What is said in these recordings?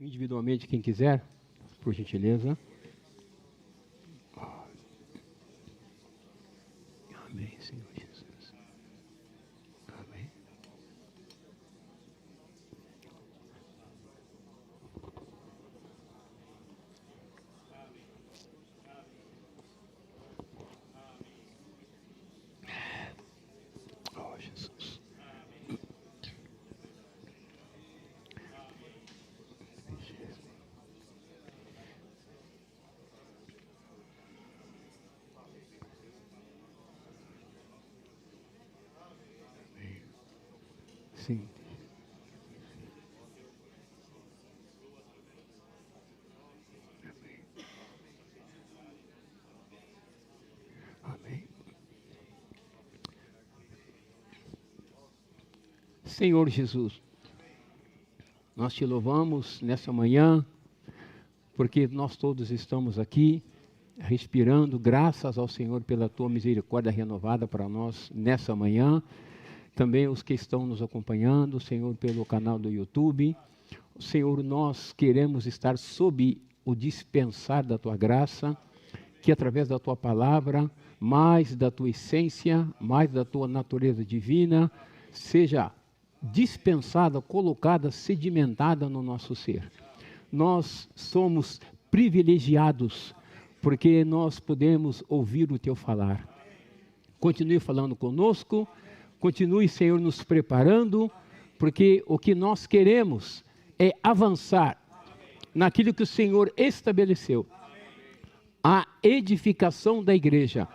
individualmente, quem quiser, por gentileza. Amém, Senhor Jesus. Amém. Oh, Jesus. Sim. Amém. Senhor Jesus, nós te louvamos nessa manhã, porque nós todos estamos aqui, respirando, graças ao Senhor pela tua misericórdia renovada para nós nessa manhã. Também os que estão nos acompanhando, Senhor, pelo canal do YouTube. Senhor, nós queremos estar sob o dispensar da tua graça, que através da tua palavra, mais da tua essência, mais da tua natureza divina, seja dispensada, colocada, sedimentada no nosso ser. Nós somos privilegiados, porque nós podemos ouvir o teu falar. Continue falando conosco. Continue, Senhor, nos preparando, porque o que nós queremos é avançar naquilo que o Senhor estabeleceu. A edificação da igreja,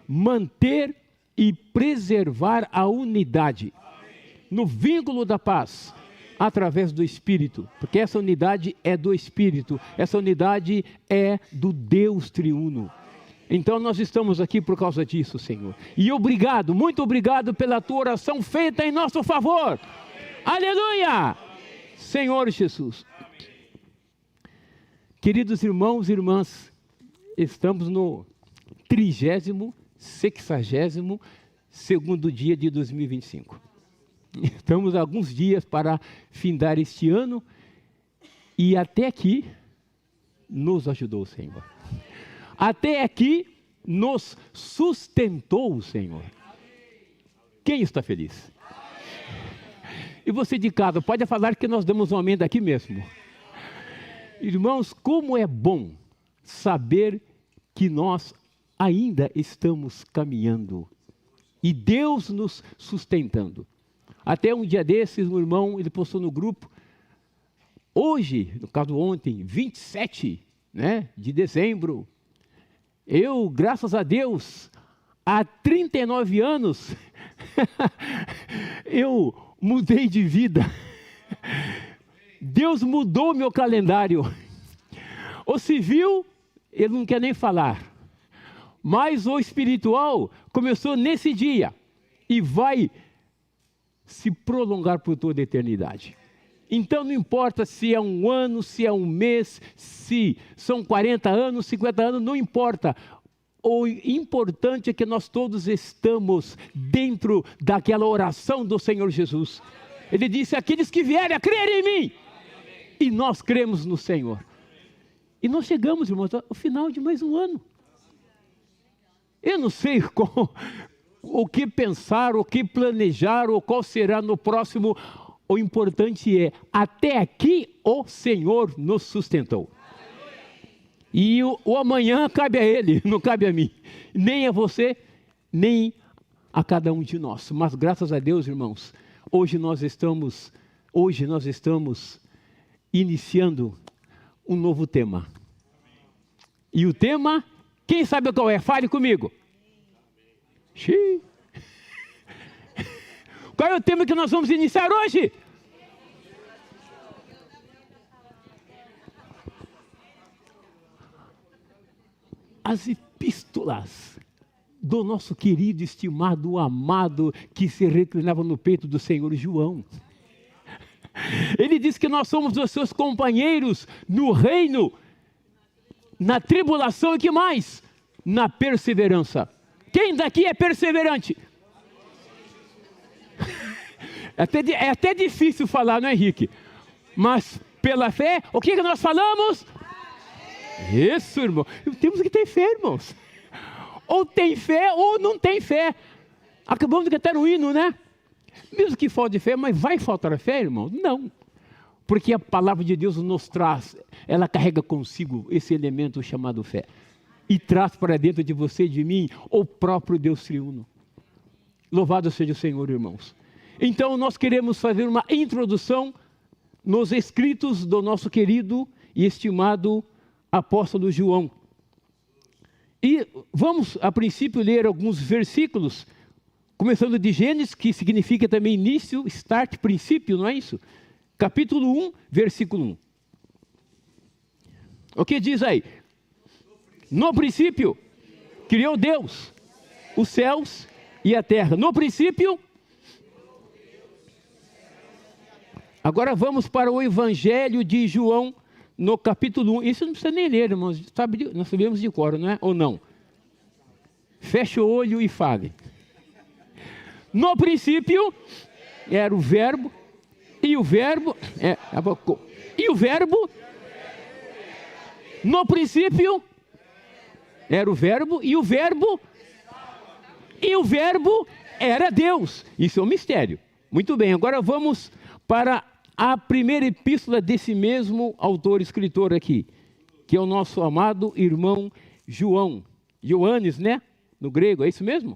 manter e preservar a unidade no vínculo da paz, através do Espírito, porque essa unidade é do Espírito, essa unidade é do Deus triuno. Então nós estamos aqui por causa disso, Senhor. E obrigado, muito obrigado pela tua oração feita em nosso favor. Aleluia! Senhor Jesus. Queridos irmãos e irmãs, estamos no 60º dia de 2025. Estamos a alguns dias para findar este ano e até aqui nos ajudou o Senhor. Até aqui nos sustentou o Senhor. Quem está feliz? E você de casa, pode falar que nós damos um amém daqui mesmo. Irmãos, como é bom saber que nós ainda estamos caminhando e Deus nos sustentando. Até um dia desses, um irmão, ele postou no grupo, hoje, no caso ontem, 27 de dezembro, eu, graças a Deus, há 39 anos, eu mudei de vida. Deus mudou meu calendário. O civil, ele não quer nem falar. Mas o espiritual começou nesse dia e vai se prolongar por toda a eternidade. Então não importa se é um ano, se é um mês, se são 40 anos, 50 anos, não importa. O importante é que nós todos estamos dentro daquela oração do Senhor Jesus. Ele disse, aqueles que vierem a crer em mim. E nós cremos no Senhor. E nós chegamos, irmãos, ao final de mais um ano. Eu não sei o que pensar, o que planejar, ou qual será no próximo. O importante é, até aqui o Senhor nos sustentou. E o amanhã cabe a Ele, não cabe a mim. Nem a você, nem a cada um de nós. Mas graças a Deus, irmãos, hoje nós estamos iniciando um novo tema. E o tema, quem sabe qual é? Fale comigo. Xiii. Qual é o tema que nós vamos iniciar hoje? As epístolas do nosso querido, estimado, amado, que se reclinava no peito do Senhor João. Ele diz que nós somos os seus companheiros no reino, na tribulação e que mais? Na perseverança. Quem daqui é perseverante? É até difícil falar, não é, Henrique? Mas Pela fé, o que nós falamos? Isso, irmão. Temos que ter fé, irmãos. Ou tem fé ou não tem fé. Acabamos de cantar no hino, né? Mesmo que falte fé, mas vai faltar fé, irmão? Não. Porque a palavra de Deus nos traz, ela carrega consigo esse elemento chamado fé. E traz para dentro de você e de mim o próprio Deus triuno. Louvado seja o Senhor, irmãos. Então nós queremos fazer uma introdução nos escritos do nosso querido e estimado apóstolo João. E vamos, a princípio, ler alguns versículos, começando de Gênesis, que significa também início, start, princípio, não é isso? Capítulo 1, versículo 1. O que diz aí? No princípio, criou Deus os céus e a terra. No princípio. Agora vamos para o Evangelho de João, no capítulo 1. Isso não precisa nem ler, irmãos. Nós sabemos de cor, não é? Ou não? Feche o olho e fale. No princípio era o verbo, e o verbo no princípio era o verbo, e o verbo era Deus. Isso é um mistério. Muito bem, agora vamos para a primeira epístola desse mesmo autor, escritor aqui, que é o nosso amado irmão João. Ioannes, né? No grego, é isso mesmo?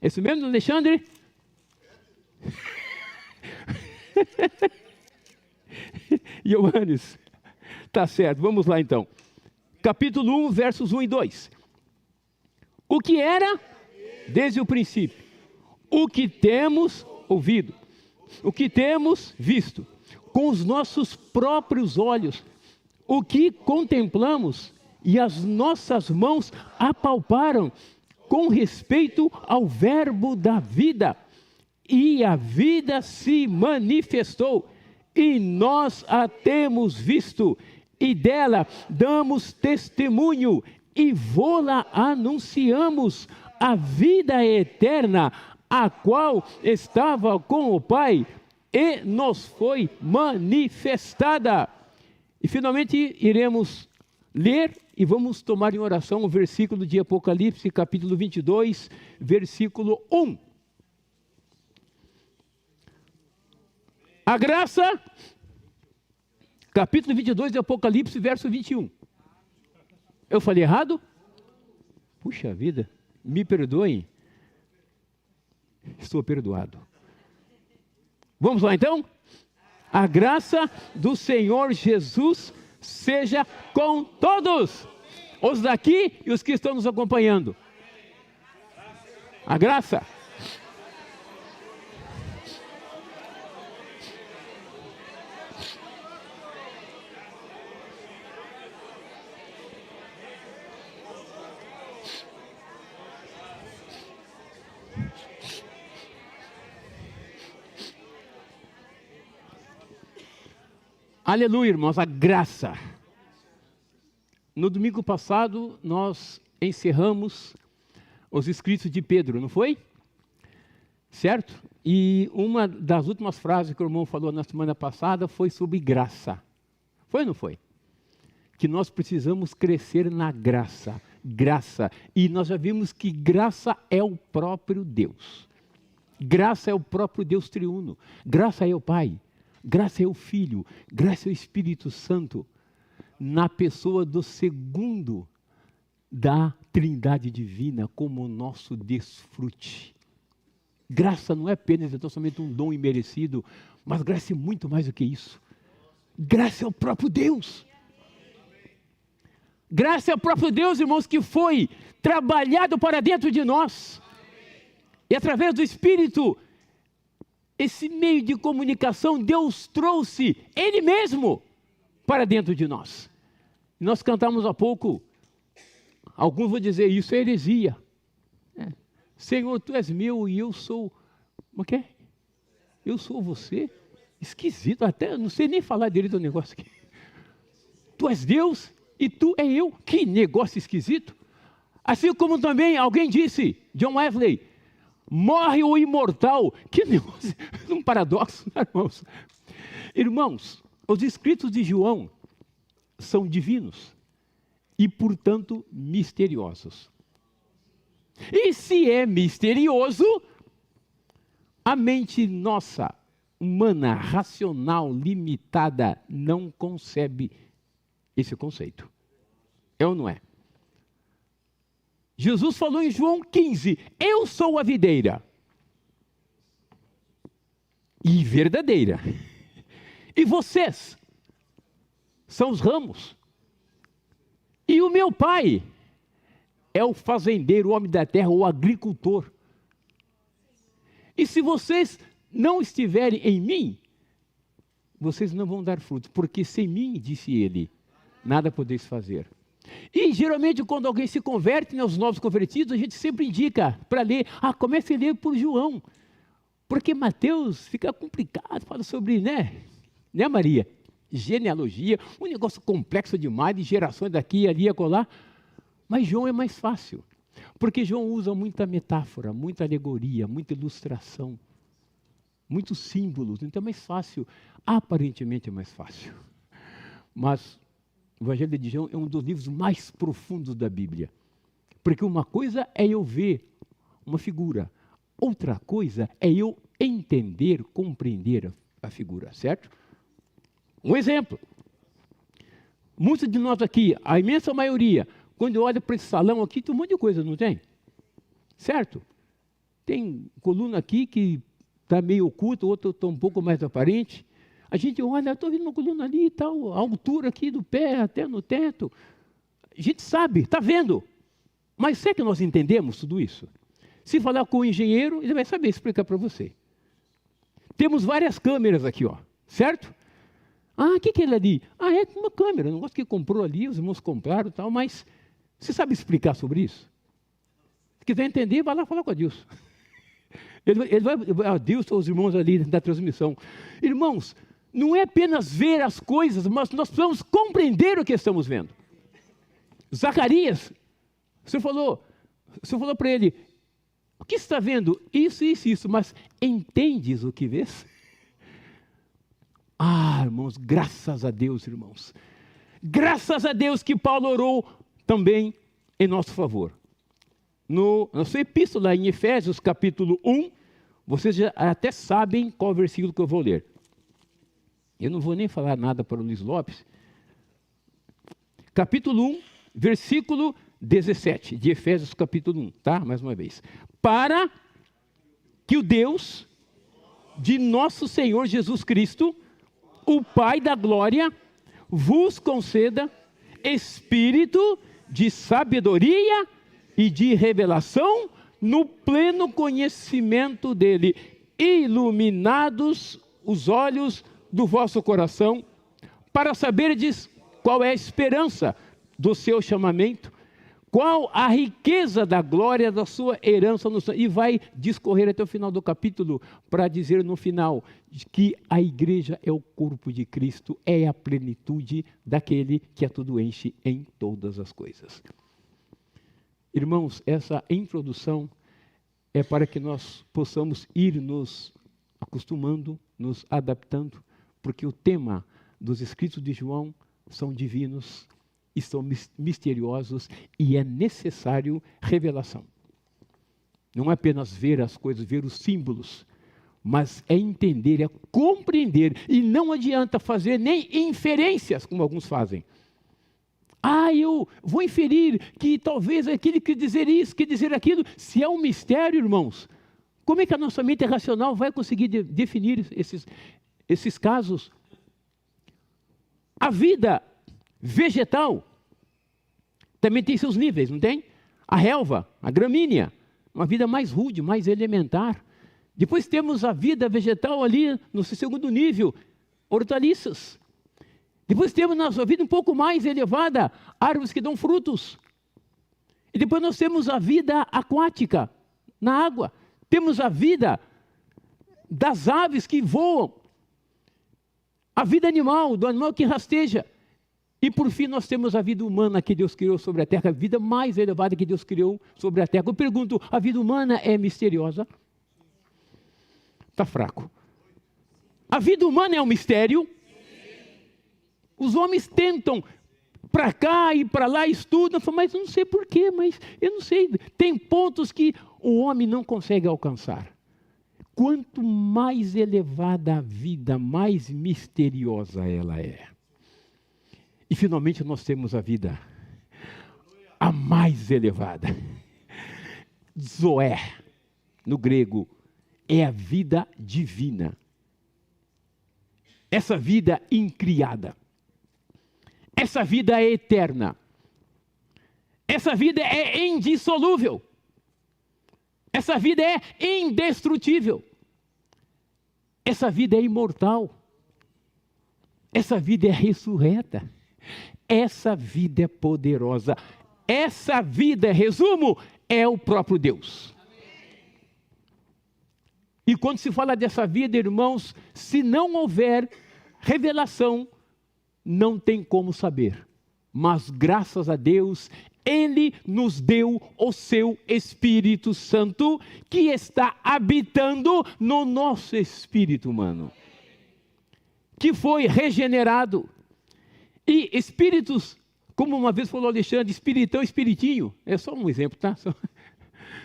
É isso mesmo, Alexandre? Ioannes, tá certo, vamos lá então. Capítulo 1, versos 1 e 2. O que era desde o princípio, o que temos ouvido, o que temos visto, com os nossos próprios olhos, o que contemplamos e as nossas mãos apalparam com respeito ao verbo da vida. E a vida se manifestou, e nós a temos visto, e dela damos testemunho, e vô-la anunciamos, a vida eterna, a qual estava com o Pai, e nos foi manifestada. E finalmente iremos ler e vamos tomar em oração o versículo de Apocalipse, capítulo 22, versículo 1. A graça, capítulo 22 de Apocalipse, verso 21. Eu falei errado? Puxa vida, me perdoem. Estou perdoado. Vamos lá então? A graça do Senhor Jesus seja com todos, os daqui e os que estão nos acompanhando. A graça. Aleluia, irmãos, a graça. No domingo passado, nós encerramos os escritos de Pedro, não foi? Certo? E uma das últimas frases que o irmão falou na semana passada foi sobre graça. Foi ou não foi? Que nós precisamos crescer na graça. Graça. E nós já vimos que graça é o próprio Deus. Graça é o próprio Deus triuno. Graça é o Pai. Graça é o Filho, graça é o Espírito Santo, na pessoa do segundo da Trindade Divina, como o nosso desfrute. Graça não é apenas então somente um dom imerecido, mas graça é muito mais do que isso. Graça é o próprio Deus. Graça é o próprio Deus, irmãos, que foi trabalhado para dentro de nós. E através do Espírito, esse meio de comunicação, Deus trouxe Ele mesmo para dentro de nós. Nós cantamos há pouco, alguns vão dizer, isso é heresia. Senhor, Tu és meu e eu sou, como é? Eu sou você? Esquisito, até não sei nem falar direito do negócio aqui. Tu és Deus e Tu é eu, que negócio esquisito. Assim como também alguém disse, John Wesley, morre o imortal. Que negócio, um paradoxo, né, irmãos? Irmãos, Os escritos de João são divinos e, portanto, misteriosos. E se é misterioso, a mente nossa, humana, racional, limitada, não concebe esse conceito. É ou não é? Jesus falou em João 15, eu sou a videira. E verdadeira. E vocês são os ramos. E o meu pai é o fazendeiro, o homem da terra, o agricultor. E se vocês não estiverem em mim, vocês não vão dar fruto, porque sem mim, disse ele, nada podeis fazer. E geralmente quando alguém se converte, os novos convertidos, a gente sempre indica para ler, comece a ler por João, porque Mateus fica complicado, fala sobre, né Maria? Genealogia, um negócio complexo demais, de gerações daqui, ali, acolá. Mas João é mais fácil, porque João usa muita metáfora, muita alegoria, muita ilustração, muitos símbolos, então é mais fácil, aparentemente é mais fácil. Mas o Evangelho de João é um dos livros mais profundos da Bíblia, porque uma coisa é eu ver uma figura, outra coisa é eu entender, compreender a figura, certo? Um exemplo, muitos de nós aqui, a imensa maioria, quando eu olho para esse salão aqui, tem um monte de coisa, não tem? Certo? Tem coluna aqui que está meio oculta, outra está um pouco mais aparente. A gente olha, estou vendo uma coluna ali e tal, a altura aqui do pé até no teto. A gente sabe, está vendo. Mas será que nós entendemos tudo isso? Se falar com o engenheiro, ele vai saber explicar para você. Temos várias câmeras aqui, ó, certo? O que é ele ali? É uma câmera, um negócio que comprou ali, os irmãos compraram e tal, mas você sabe explicar sobre isso? Se quiser entender, vai lá falar com a Deus. Ele vai, a Deus, os irmãos ali da transmissão. Irmãos, não é apenas ver as coisas, mas nós precisamos compreender o que estamos vendo. Zacarias, o senhor falou para ele, o que você está vendo? Isso, mas entendes o que vês? Irmãos, graças a Deus, irmãos. Graças a Deus que Paulo orou também em nosso favor. Na sua epístola em Efésios, capítulo 1, vocês já até sabem qual versículo que eu vou ler. Eu não vou nem falar nada para o Luiz Lopes. Capítulo 1, versículo 17, de Efésios, capítulo 1, tá? Mais uma vez. Para que o Deus de nosso Senhor Jesus Cristo, o Pai da glória, vos conceda espírito de sabedoria e de revelação no pleno conhecimento dele, iluminados os olhos do vosso coração, para saberdes qual é a esperança do seu chamamento, qual a riqueza da glória da sua herança no céu. E vai discorrer até o final do capítulo para dizer no final que a igreja é o corpo de Cristo, é a plenitude daquele que a tudo enche em todas as coisas. Irmãos, essa introdução é para que nós possamos ir nos acostumando, nos adaptando, porque o tema dos escritos de João são divinos, e são misteriosos, e é necessário revelação. Não é apenas ver as coisas, ver os símbolos, mas é entender, é compreender, e não adianta fazer nem inferências, como alguns fazem. Eu vou inferir que talvez aquele que dizer isso, que dizer aquilo, se é um mistério, irmãos, como é que a nossa mente racional vai conseguir definir esses casos? A vida vegetal também tem seus níveis, não tem? A relva, a gramínea, uma vida mais rude, mais elementar. Depois temos a vida vegetal ali no seu segundo nível, hortaliças. Depois temos na sua vida um pouco mais elevada, árvores que dão frutos. E depois nós temos a vida aquática, na água. Temos a vida das aves que voam. A vida animal, do animal que rasteja. E por fim nós temos a vida humana que Deus criou sobre a terra, a vida mais elevada que Deus criou sobre a terra. Eu pergunto, a vida humana é misteriosa? Está fraco. A vida humana é um mistério? Os homens tentam para cá e para lá, estudam, mas eu não sei porquê, mas eu não sei. Tem pontos que o homem não consegue alcançar. Quanto mais elevada a vida, mais misteriosa ela é. E finalmente nós temos a vida, a mais elevada. Zoé, no grego, é a vida divina. Essa vida incriada. Essa vida é eterna. Essa vida é indissolúvel. Essa vida é indestrutível. Essa vida é imortal. Essa vida é ressurreta. Essa vida é poderosa. Essa vida, resumo, é o próprio Deus. E quando se fala dessa vida, irmãos, se não houver revelação, não tem como saber. Mas graças a Deus, Ele nos deu o seu Espírito Santo, que está habitando no nosso espírito humano, que foi regenerado. E espíritos, como uma vez falou Alexandre, espiritão, espiritinho, é só um exemplo, tá?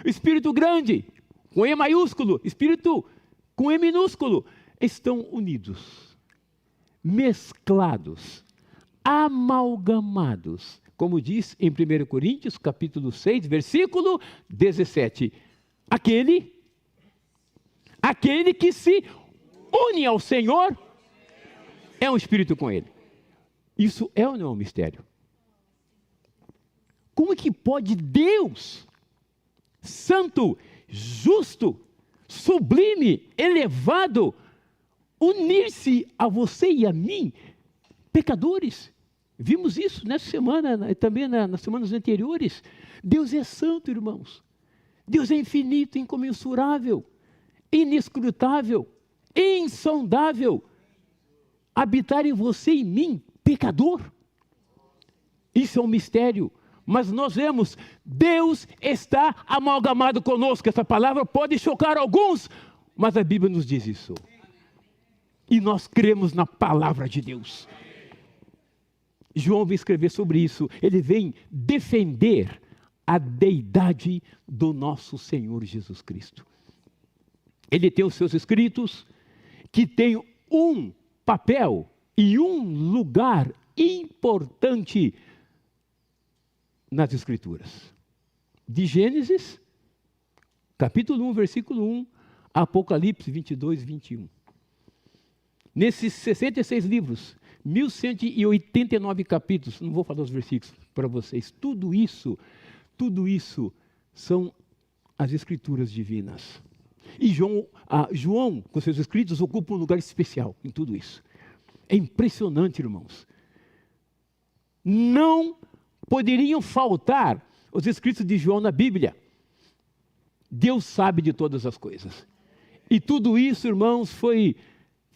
Espírito grande, com E maiúsculo, espírito com E minúsculo, estão unidos, mesclados, amalgamados, como diz em 1 Coríntios, capítulo 6, versículo 17. Aquele que se une ao Senhor é um espírito com Ele. Isso é ou não é um mistério? Como é que pode Deus, santo, justo, sublime, elevado, unir-se a você e a mim, pecadores? Vimos isso nessa semana, também nas semanas anteriores. Deus é santo, irmãos. Deus é infinito, incomensurável, inescrutável, insondável. Habitar em você e em mim, pecador. Isso é um mistério. Mas nós vemos, Deus está amalgamado conosco. Essa palavra pode chocar alguns, mas a Bíblia nos diz isso. E nós cremos na palavra de Deus. João vem escrever sobre isso. Ele vem defender a deidade do nosso Senhor Jesus Cristo. Ele tem os seus escritos, que têm um papel e um lugar importante nas Escrituras. De Gênesis, capítulo 1, versículo 1, Apocalipse 22, 21. Nesses 66 livros, 1189 capítulos, não vou falar os versículos para vocês, tudo isso são as Escrituras divinas. E João, com seus escritos, ocupa um lugar especial em tudo isso. É impressionante, irmãos. Não poderiam faltar os escritos de João na Bíblia. Deus sabe de todas as coisas. E tudo isso, irmãos, foi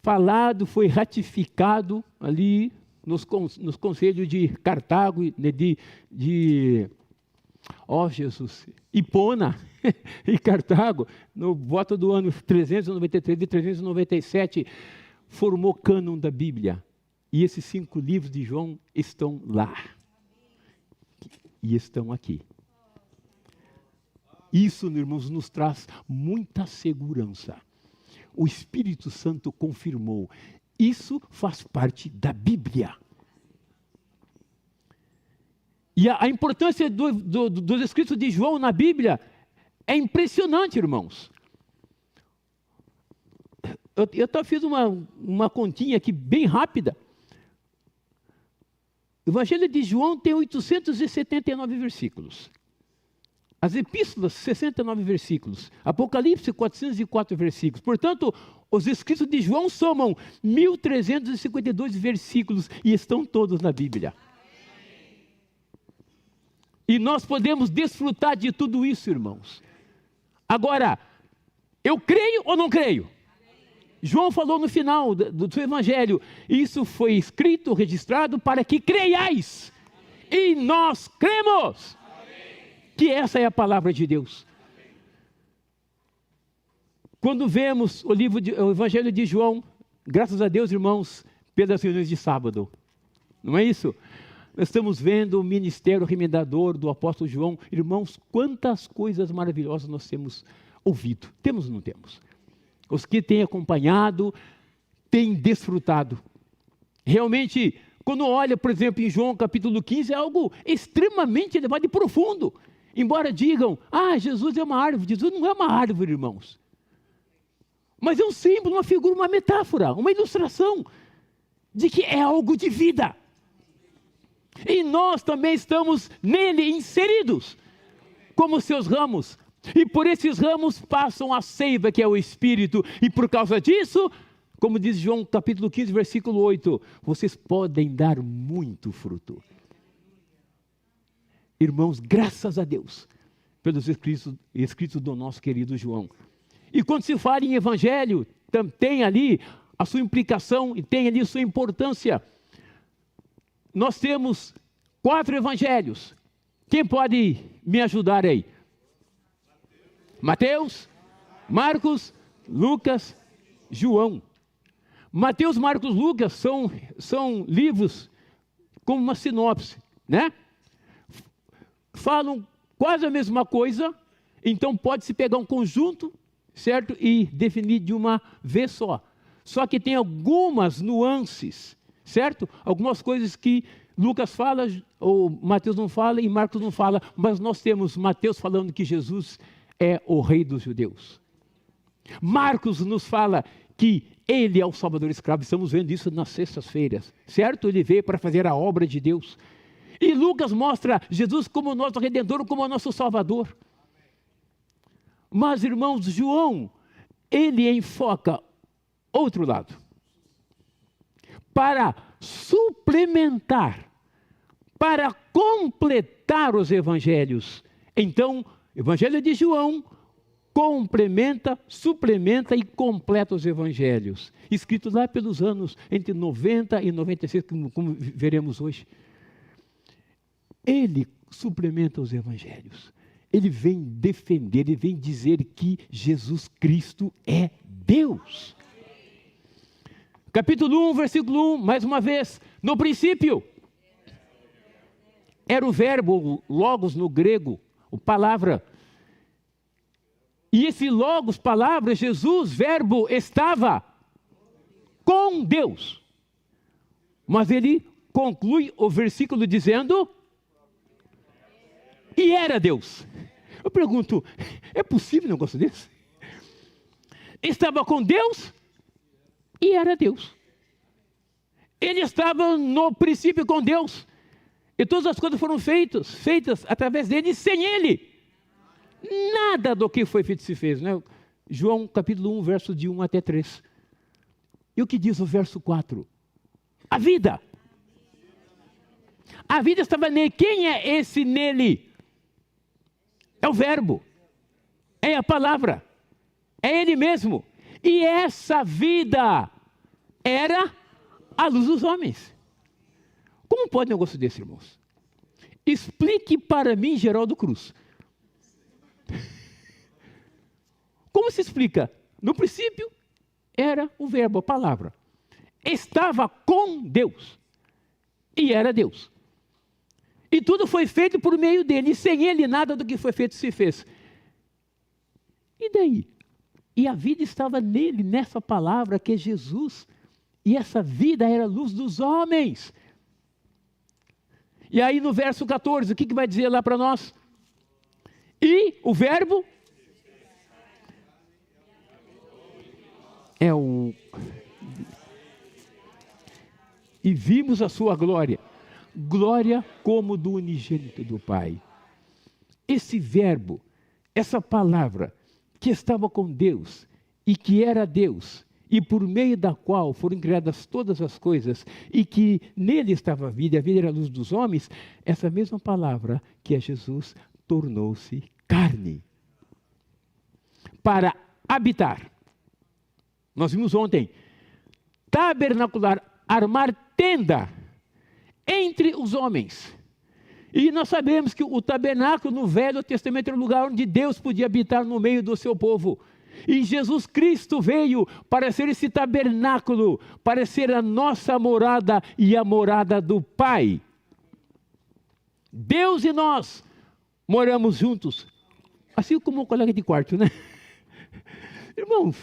falado, foi ratificado ali nos conselhos de Cartago, Jesus, Hipona e Cartago, no voto do ano 393 e 397, formou cânon da Bíblia. E esses 5 livros de João estão lá. E estão aqui. Isso, irmãos, nos traz muita segurança. O Espírito Santo confirmou. Isso faz parte da Bíblia. E a importância dos escritos de João na Bíblia é impressionante, irmãos. Eu fiz uma continha aqui bem rápida. O Evangelho de João tem 879 versículos. As epístolas, 69 versículos. Apocalipse, 404 versículos. Portanto, os escritos de João somam 1352 versículos e estão todos na Bíblia. E nós podemos desfrutar de tudo isso, irmãos. Agora, eu creio ou não creio? João falou no final do seu Evangelho, isso foi escrito, registrado para que creiais. E nós cremos. Que essa é a palavra de Deus. Quando vemos o Evangelho de João, graças a Deus, irmãos, pelas reuniões de sábado, Não é isso? Nós estamos vendo o ministério remendador do apóstolo João. Irmãos, quantas coisas maravilhosas nós temos ouvido. Temos ou não temos? Os que têm acompanhado, têm desfrutado. Realmente, quando olha, por exemplo, em João capítulo 15, é algo extremamente elevado e profundo. Embora digam, Jesus é uma árvore. Jesus não é uma árvore, irmãos. Mas é um símbolo, uma figura, uma metáfora, uma ilustração de que é algo de vida. E nós também estamos nele inseridos, como seus ramos. E por esses ramos passam a seiva, que é o Espírito. E por causa disso, como diz João capítulo 15, versículo 8, vocês podem dar muito fruto. Irmãos, graças a Deus, pelos escritos do nosso querido João. E quando se fala em evangelho, tem ali a sua implicação e tem ali a sua importância. Nós temos 4 evangelhos. Quem pode me ajudar aí? Mateus, Marcos, Lucas, João. Mateus, Marcos, Lucas são livros como uma sinopse, né? Falam quase a mesma coisa, então pode-se pegar um conjunto, certo? E definir de uma vez só. Só que tem algumas nuances, certo? Algumas coisas que Lucas fala, ou Mateus não fala e Marcos não fala, mas nós temos Mateus falando que Jesus é o rei dos judeus. Marcos nos fala que ele é o salvador escravo, estamos vendo isso nas sextas-feiras, certo? Ele veio para fazer a obra de Deus. E Lucas mostra Jesus como o nosso Redentor, como o nosso Salvador. Mas, irmãos, João, ele enfoca outro lado. Para suplementar, para completar os evangelhos. Então, o evangelho de João complementa, suplementa e completa os evangelhos. Escrito lá pelos anos entre 90 e 96, como veremos hoje. Ele suplementa os evangelhos. Ele vem defender, ele vem dizer que Jesus Cristo é Deus. Capítulo 1, versículo 1, mais uma vez. No princípio, era o verbo, logos no grego, a palavra. E esse logos, palavra, Jesus, verbo, estava com Deus. Mas ele conclui o versículo dizendo... E era Deus. Eu pergunto, é possível um negócio desse? Estava com Deus e era Deus. Ele estava no princípio com Deus. E todas as coisas foram feitas através dele e sem ele. Nada do que foi feito se fez, né? João capítulo 1, verso de 1 até 3. E o que diz o verso 4? A vida. A vida estava nele. Quem é esse nele? É o verbo, é a palavra, é ele mesmo. E essa vida era a luz dos homens. Como pode um negócio desse, irmãos? Explique para mim, Geraldo Cruz. Como se explica? No princípio, era o verbo, a palavra. Estava com Deus. E era Deus. E tudo foi feito por meio dele. E sem ele, nada do que foi feito se fez. E daí? E a vida estava nele, nessa palavra que é Jesus. E essa vida era a luz dos homens. E aí no verso 14, o que vai dizer lá para nós? E o verbo é o... E vimos a sua glória. Glória como do unigênito do Pai. Esse verbo, essa palavra que estava com Deus e que era Deus e por meio da qual foram criadas todas as coisas e que nele estava a vida, e a vida era a luz dos homens, essa mesma palavra que é Jesus tornou-se carne para habitar. Nós vimos ontem, tabernacular, armar tenda entre os homens. E nós sabemos que o tabernáculo no Velho Testamento era o lugar onde Deus podia habitar no meio do seu povo. E Jesus Cristo veio para ser esse tabernáculo, para ser a nossa morada e a morada do Pai. Deus e nós moramos juntos, assim como um colega de quarto, né? Irmãos,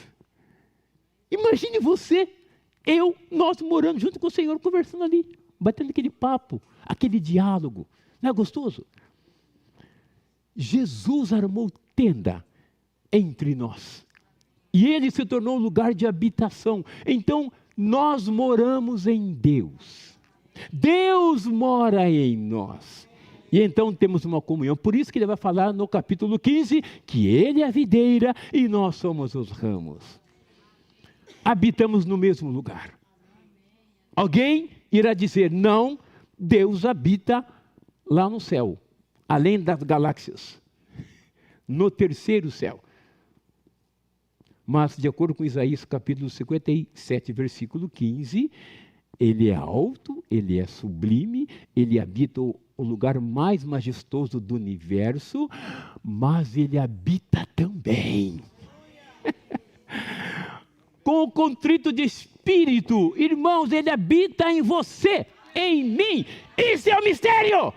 imagine você, nós morando junto com o Senhor, conversando ali, batendo aquele papo, aquele diálogo. Não é gostoso? Jesus armou tenda entre nós. E Ele se tornou lugar de habitação. Então, nós moramos em Deus. Deus mora em nós. E então temos uma comunhão. Por isso que ele vai falar no capítulo 15, que Ele é a videira e nós somos os ramos. Habitamos no mesmo lugar. Alguém irá dizer, não, Deus habita lá no céu, além das galáxias, no terceiro céu. Mas, de acordo com Isaías capítulo 57, versículo 15, Ele é alto, Ele é sublime, Ele habita o lugar mais majestoso do universo, mas Ele habita também com o contrito de espírito. Irmãos, Ele habita em você, em mim. Isso é o mistério.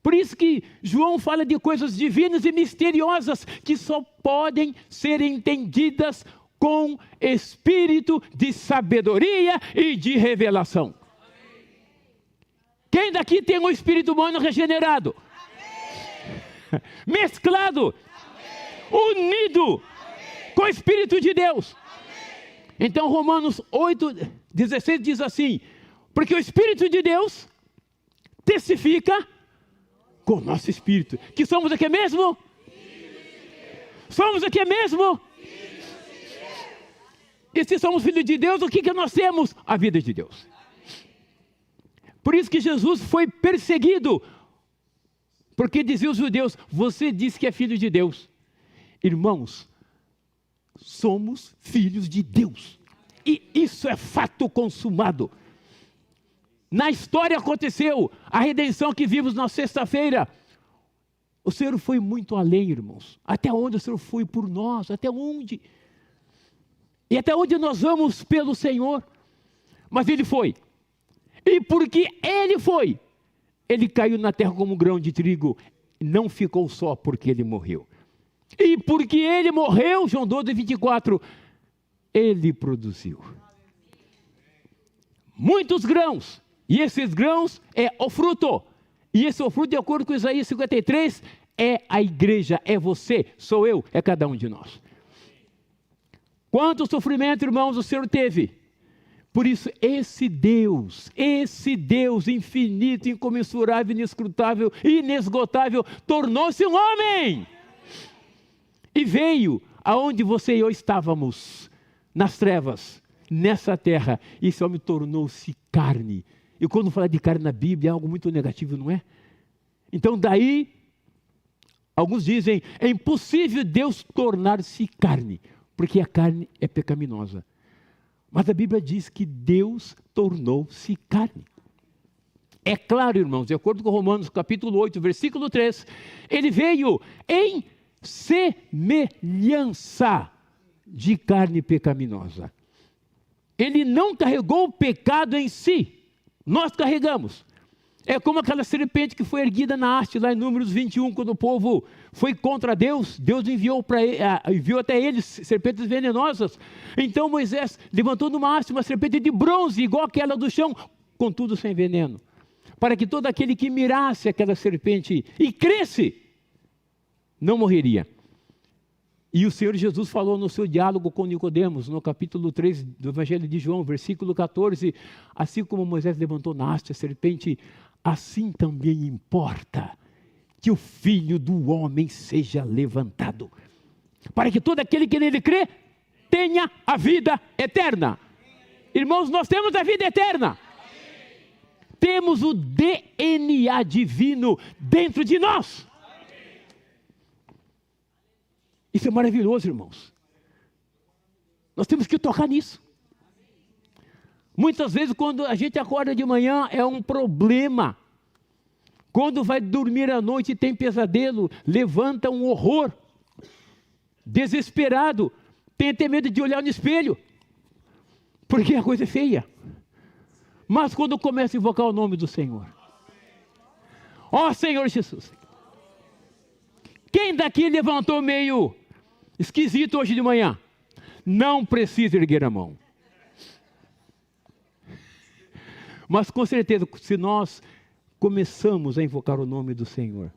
Por isso que João fala de coisas divinas e misteriosas que só podem ser entendidas com espírito de sabedoria e de revelação. Quem daqui tem um espírito humano regenerado? Amém. Mesclado, amém. Unido, amém. Com o Espírito de Deus. Amém. Então Romanos 8:16 diz assim, porque o Espírito de Deus testifica com o nosso espírito, que somos o que mesmo? Somos o que mesmo? E se somos filhos de Deus, o que nós temos? A vida de Deus. Por isso que Jesus foi perseguido, porque diziam os judeus, você diz que é filho de Deus. Irmãos, somos filhos de Deus, e isso é fato consumado. Na história aconteceu a redenção que vimos na sexta-feira. O Senhor foi muito além, irmãos. Até onde o Senhor foi por nós? Até onde? E até onde nós vamos pelo Senhor? Mas Ele foi. E porque Ele foi, Ele caiu na terra como um grão de trigo. Não ficou só porque Ele morreu. E porque Ele morreu, João 12:24, Ele produziu muitos grãos. E esses grãos é o fruto. E esse é o fruto, de acordo com Isaías 53, é a igreja, é você, sou eu, é cada um de nós. Quanto sofrimento, irmãos, o Senhor teve. Por isso, esse Deus infinito, incomensurável, inescrutável, inesgotável, tornou-se um homem. E veio aonde você e eu estávamos, nas trevas, nessa terra. E esse homem tornou-se carne. E quando fala de carne na Bíblia, é algo muito negativo, não é? Então daí, alguns dizem, é impossível Deus tornar-se carne, porque a carne é pecaminosa. Mas a Bíblia diz que Deus tornou-se carne. É claro, irmãos, de acordo com Romanos capítulo 8, versículo 3, Ele veio em semelhança de carne pecaminosa. Ele não carregou o pecado em si. Nós carregamos. É como aquela serpente que foi erguida na haste, lá em Números 21, quando o povo foi contra Deus. Deus enviou até eles serpentes venenosas. Então Moisés levantou numa haste uma serpente de bronze, igual aquela do chão, contudo sem veneno. Para que todo aquele que mirasse aquela serpente e cresce, não morreria. E o Senhor Jesus falou no seu diálogo com Nicodemos, no capítulo 3 do Evangelho de João, versículo 14, assim como Moisés levantou na haste a serpente, assim também importa que o Filho do Homem seja levantado, para que todo aquele que nele crê, tenha a vida eterna. Irmãos, nós temos a vida eterna. Temos o DNA divino dentro de nós. Isso é maravilhoso, irmãos. Nós temos que tocar nisso. Muitas vezes quando a gente acorda de manhã é um problema. Quando vai dormir à noite e tem pesadelo, levanta um horror. desesperado, tem até medo de olhar no espelho, porque a coisa é feia. Mas quando começa a invocar o nome do Senhor, ó Senhor Jesus, quem daqui levantou meio esquisito hoje de manhã, não precisa erguer a mão. Mas com certeza, se nós começamos a invocar o nome do Senhor,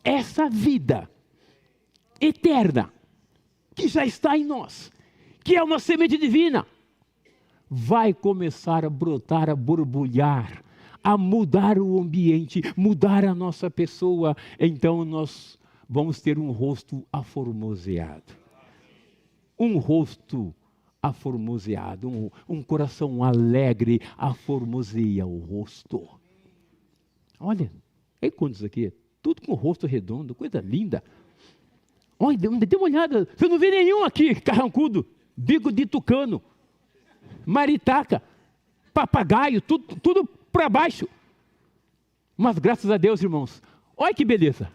essa vida eterna, que já está em nós, que é uma semente divina, vai começar a brotar, a borbulhar, a mudar o ambiente, mudar a nossa pessoa. Então nós vamos ter um rosto aformoseado. Um rosto aformoseado, um coração alegre, aformoseia o rosto. Olha, tem quantos aqui? Tudo com o rosto redondo, coisa linda. Olha, dê uma olhada, você não vê nenhum aqui carrancudo, bico de tucano, maritaca, papagaio, tudo para baixo. Mas graças a Deus, irmãos, olha que beleza.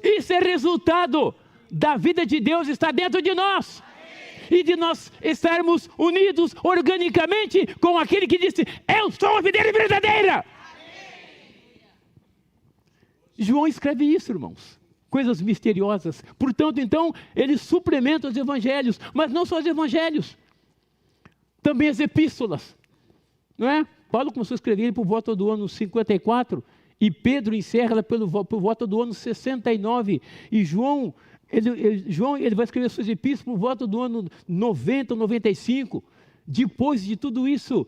Isso é resultado da vida de Deus estar dentro de nós. E de nós estarmos unidos organicamente com aquele que disse: eu sou a videira verdadeira. João escreve isso, irmãos. Coisas misteriosas. Portanto, então, ele suplementa os evangelhos. Mas não só os evangelhos. Também as epístolas. Não é? Paulo começou a escrever por volta do ano 54. E Pedro encerra ela por volta do ano 69. E João ele vai escrever suas epístolas por volta do ano 90, 95. Depois de tudo isso,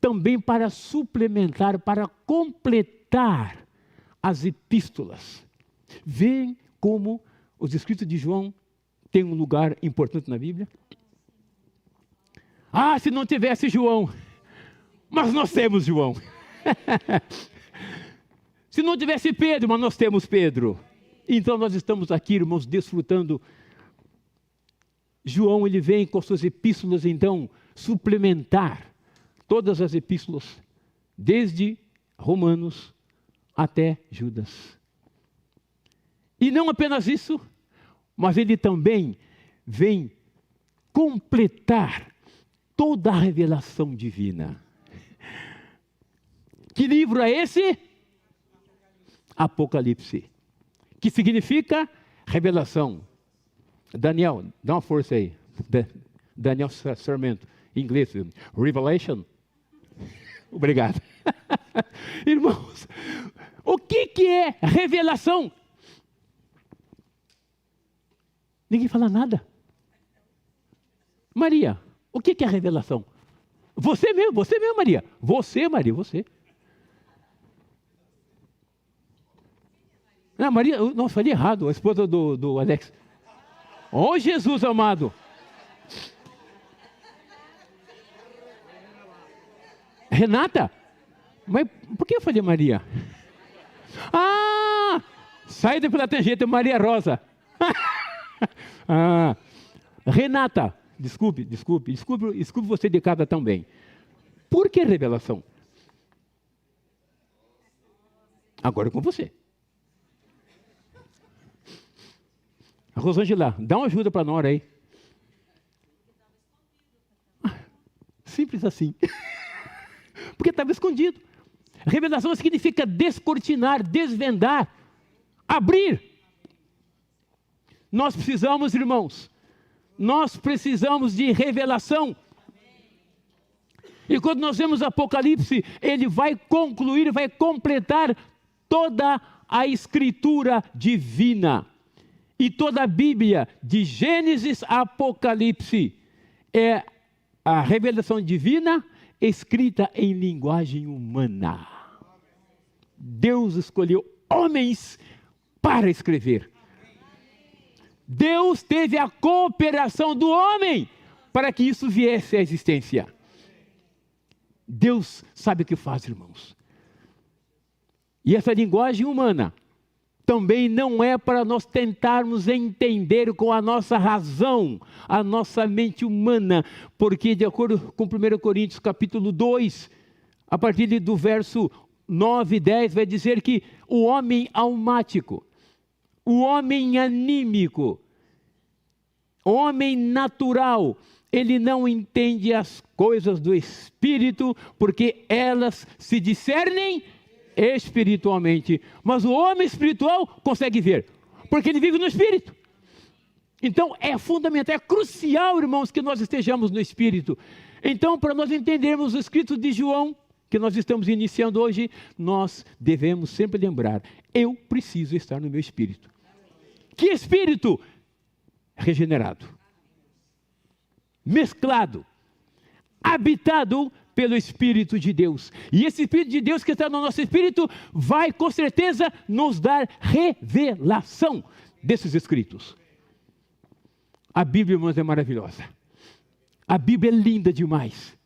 também para suplementar, para completar as epístolas. Veem como os escritos de João têm um lugar importante na Bíblia? Ah, se não tivesse João, mas nós temos João. Se não tivesse Pedro, mas nós temos Pedro. Então nós estamos aqui, irmãos, desfrutando. João, ele vem com suas epístolas, então, suplementar todas as epístolas, desde Romanos até Judas. E não apenas isso, mas ele também vem completar toda a revelação divina. Que livro é esse? Apocalipse. Que significa revelação. Daniel, dá uma força aí. Daniel Sarmento, em inglês. Revelation. Obrigado. Irmãos, o que é revelação? Ninguém fala nada. Maria, o que é revelação? Você mesmo, Maria. Você, Maria, você. Não, Maria, não, falei errado, a esposa do Alex. Oh, Jesus amado. Renata? Mas por que eu falei Maria? Ah, sai pela tangente, Maria Rosa. Ah, Renata, desculpe você de casa também. Por que revelação? Agora é com você. Rosângela, dá uma ajuda para a Nora aí. Simples assim. Porque estava escondido. Revelação significa descortinar, desvendar, abrir. Nós precisamos, irmãos, nós precisamos de revelação. E quando nós vemos Apocalipse, ele vai concluir, vai completar toda a escritura divina. E toda a Bíblia, de Gênesis a Apocalipse, é a revelação divina escrita em linguagem humana. Deus escolheu homens para escrever. Deus teve a cooperação do homem para que isso viesse à existência. Deus sabe o que faz, irmãos. E essa linguagem humana também não é para nós tentarmos entender com a nossa razão, a nossa mente humana, porque de acordo com 1 Coríntios capítulo 2, a partir do verso 9 e 10, vai dizer que o homem almático, O homem anímico, o homem natural, ele não entende as coisas do Espírito, porque elas se discernem espiritualmente. Mas o homem espiritual consegue ver, porque ele vive no Espírito. Então é fundamental, é crucial, irmãos, que nós estejamos no Espírito. Então, para nós entendermos o escrito de João, que nós estamos iniciando hoje, nós devemos sempre lembrar, eu preciso estar no meu Espírito. Que Espírito? Regenerado, mesclado, habitado pelo Espírito de Deus. E esse Espírito de Deus que está no nosso Espírito vai com certeza nos dar revelação desses escritos. A Bíblia, irmãos, é maravilhosa. A Bíblia é linda demais.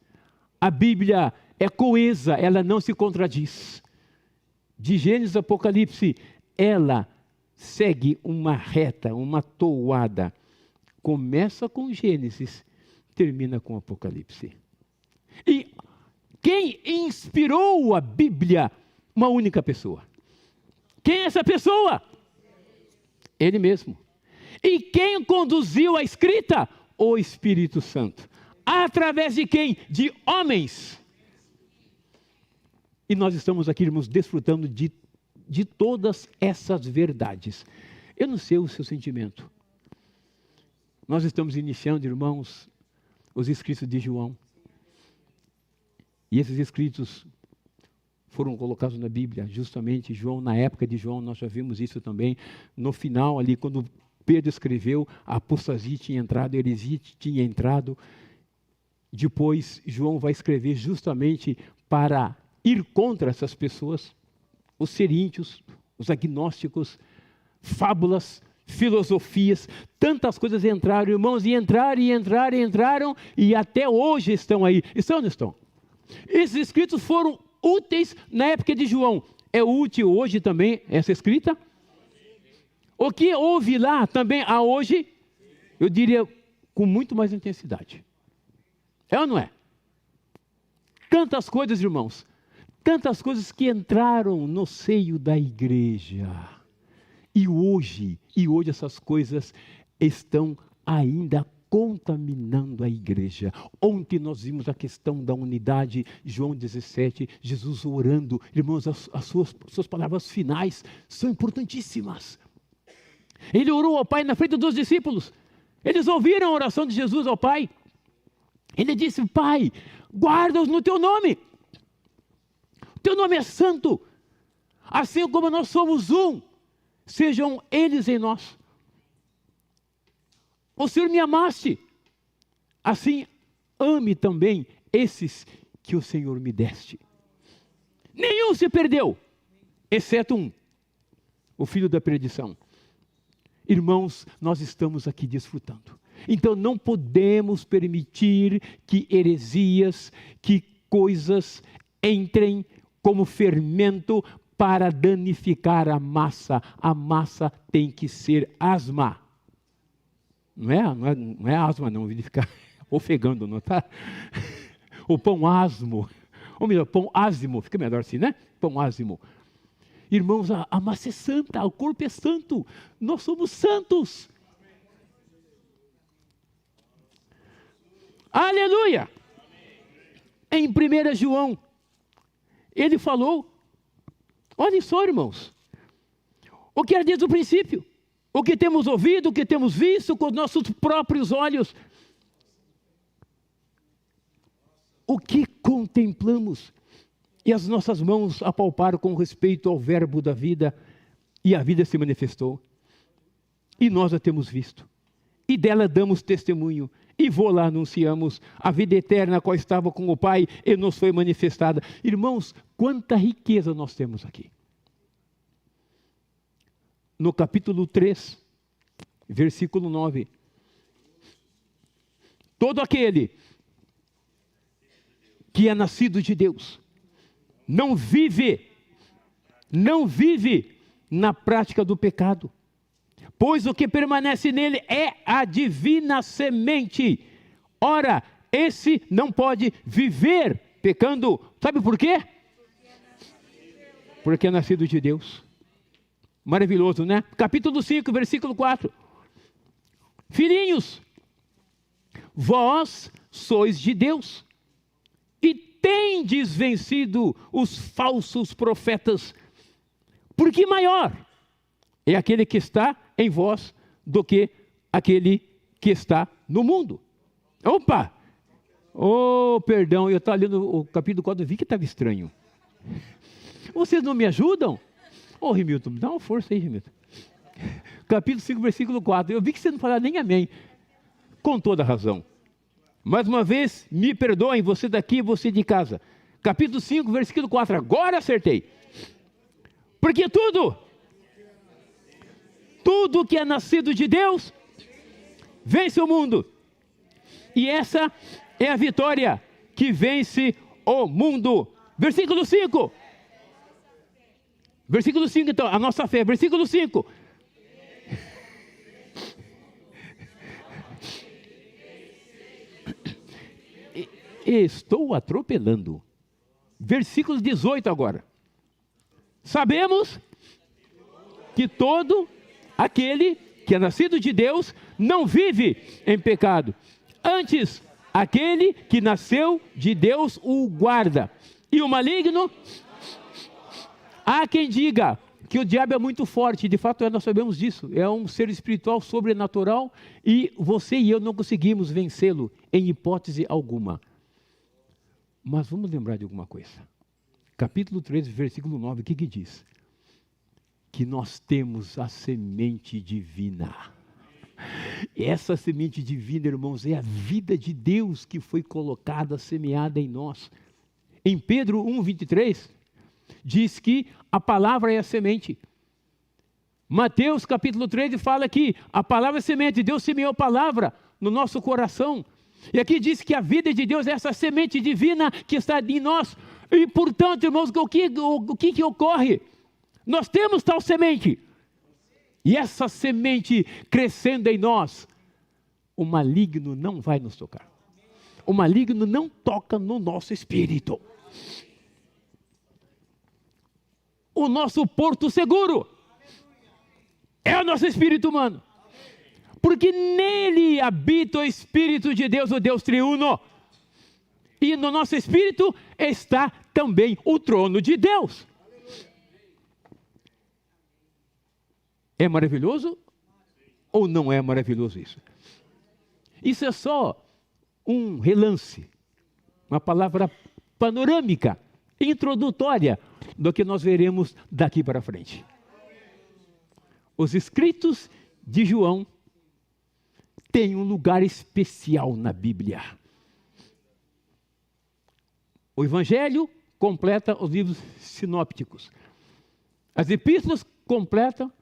A Bíblia é coesa, ela não se contradiz. De Gênesis a Apocalipse, ela segue uma reta, uma toada. Começa com Gênesis, termina com Apocalipse. E quem inspirou a Bíblia? Uma única pessoa. Quem é essa pessoa? Ele mesmo. E quem conduziu a escrita? O Espírito Santo. Através de quem? De homens. E nós estamos aqui, irmãos, desfrutando de todas essas verdades. Eu não sei o seu sentimento. Nós estamos iniciando, irmãos, os escritos de João. E esses escritos foram colocados na Bíblia, justamente João, na época de João, nós já vimos isso também. No final ali, quando Pedro escreveu, a apostasia tinha entrado, a heresia tinha entrado. Depois, João vai escrever justamente para ir contra essas pessoas, os seríntios, os agnósticos, fábulas, filosofias, tantas coisas entraram, irmãos, e entraram, e até hoje estão aí. Estão ou não estão? Esses escritos foram úteis na época de João. É útil hoje também essa escrita? O que houve lá também há hoje, eu diria com muito mais intensidade. É ou não é? Tantas coisas, irmãos, tantas coisas que entraram no seio da igreja. E hoje essas coisas estão ainda contaminando a igreja. Ontem nós vimos a questão da unidade, João 17, Jesus orando. Irmãos, as suas palavras finais são importantíssimas. Ele orou ao Pai na frente dos discípulos. Eles ouviram a oração de Jesus ao Pai. Ele disse: Pai, guarda-os no teu nome. O teu nome é santo. Assim como nós somos um, sejam eles em nós. O Senhor me amaste. Assim, ame também esses que o Senhor me deste. Nenhum se perdeu, exceto um, o filho da perdição. Irmãos, nós estamos aqui desfrutando. Então não podemos permitir que heresias, que coisas entrem como fermento para danificar a massa. A massa tem que ser asma. Não é asma não, ele fica ofegando, não tá? O pão asmo, ou melhor, pão ázimo, fica melhor assim, né? Pão ázimo. Irmãos, a massa é santa, o corpo é santo, nós somos santos. Aleluia! Em 1 João, ele falou, olhem só, irmãos, o que era desde o princípio, o que temos ouvido, o que temos visto com os nossos próprios olhos, o que contemplamos, e as nossas mãos apalparam com respeito ao verbo da vida, e a vida se manifestou, e nós a temos visto, e dela damos testemunho, e lá anunciamos a vida eterna, a qual estava com o Pai, e nos foi manifestada. Irmãos, quanta riqueza nós temos aqui. No capítulo 3, versículo 9. Todo aquele que é nascido de Deus, não vive na prática do pecado, pois o que permanece nele é a divina semente. Ora, esse não pode viver pecando. Sabe por quê? Porque é nascido de Deus. Maravilhoso, né? Capítulo 5, versículo 4. Filhinhos, vós sois de Deus e tendes vencido os falsos profetas, porque maior é aquele que está em vós do que aquele que está no mundo. Opa! Oh, perdão, eu estava lendo o capítulo 4, eu vi que estava estranho. Vocês não me ajudam? Ô, Remilton, dá uma força aí, Remilton. Capítulo 5, versículo 4. Eu vi que você não falava nem amém. Com toda razão. Mais uma vez, me perdoem, você daqui e você de casa. Capítulo 5, versículo 4. Agora acertei. Porque tudo que é nascido de Deus, vence o mundo. E essa é a vitória que vence o mundo. Versículo 5. Versículo 5, então, a nossa fé. Versículo 5. Estou atropelando. Versículo 18 agora. Sabemos que todo aquele que é nascido de Deus não vive em pecado. Antes, aquele que nasceu de Deus o guarda. E o maligno, há quem diga que o diabo é muito forte. De fato, nós sabemos disso. É um ser espiritual sobrenatural e você e eu não conseguimos vencê-lo em hipótese alguma. Mas vamos lembrar de alguma coisa. Capítulo 13, versículo 9, o que diz? Que nós temos a semente divina. Essa semente divina, irmãos, é a vida de Deus que foi colocada, semeada em nós. Em Pedro 1, 23, diz que a palavra é a semente. Mateus capítulo 13 fala que a palavra é semente, Deus semeou a palavra no nosso coração. E aqui diz que a vida de Deus é essa semente divina que está em nós. E portanto, irmãos, o que ocorre? Nós temos tal semente. E essa semente crescendo em nós, o maligno não vai nos tocar. O maligno não toca no nosso espírito. O nosso porto seguro é o nosso espírito humano. Porque nele habita o Espírito de Deus, o Deus triuno. E no nosso espírito está também o trono de Deus. É maravilhoso ou não é maravilhoso isso? Isso é só um relance, uma palavra panorâmica, introdutória do que nós veremos daqui para frente. Os escritos de João têm um lugar especial na Bíblia. O Evangelho completa os livros sinópticos. As epístolas completam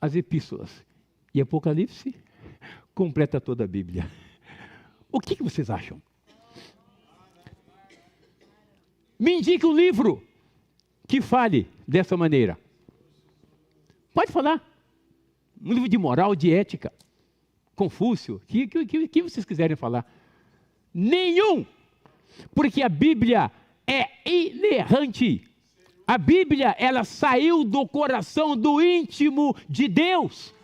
as epístolas. E Apocalipse completa toda a Bíblia. O que vocês acham? Me indique um livro que fale dessa maneira. Pode falar. Um livro de moral, de ética. Confúcio. O que vocês quiserem falar. Nenhum. Porque a Bíblia é inerrante. A Bíblia, ela saiu do coração do íntimo de Deus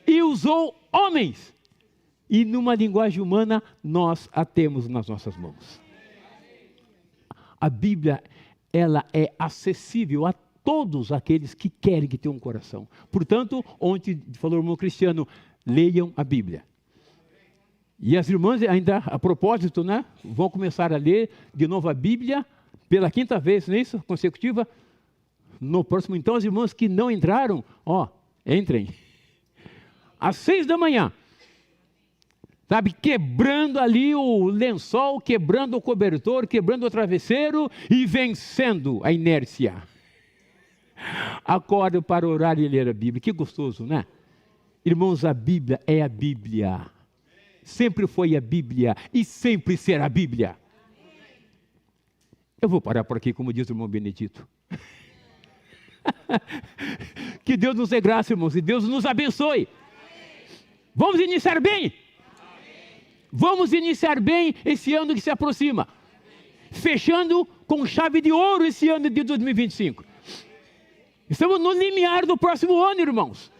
e usou homens. E numa linguagem humana, nós a temos nas nossas mãos. A Bíblia, ela é acessível a todos aqueles que querem que tenham um coração. Portanto, ontem falou o irmão Cristiano, leiam a Bíblia. E as irmãs ainda, a propósito, né, vão começar a ler de novo a Bíblia, pela 5ª vez, não é isso? Consecutiva. No próximo, então, as irmãs que não entraram, entrem. Às 6 da manhã. Sabe, quebrando ali o lençol, quebrando o cobertor, quebrando o travesseiro e vencendo a inércia. Acordo para orar e ler a Bíblia. Que gostoso, né? Irmãos, a Bíblia é a Bíblia. Sempre foi a Bíblia e sempre será a Bíblia. Eu vou parar por aqui, como diz o irmão Benedito. Que Deus nos dê graça, irmãos, e Deus nos abençoe. Vamos iniciar bem. Vamos iniciar bem esse ano que se aproxima. Fechando com chave de ouro esse ano de 2025. Estamos no limiar do próximo ano, irmãos.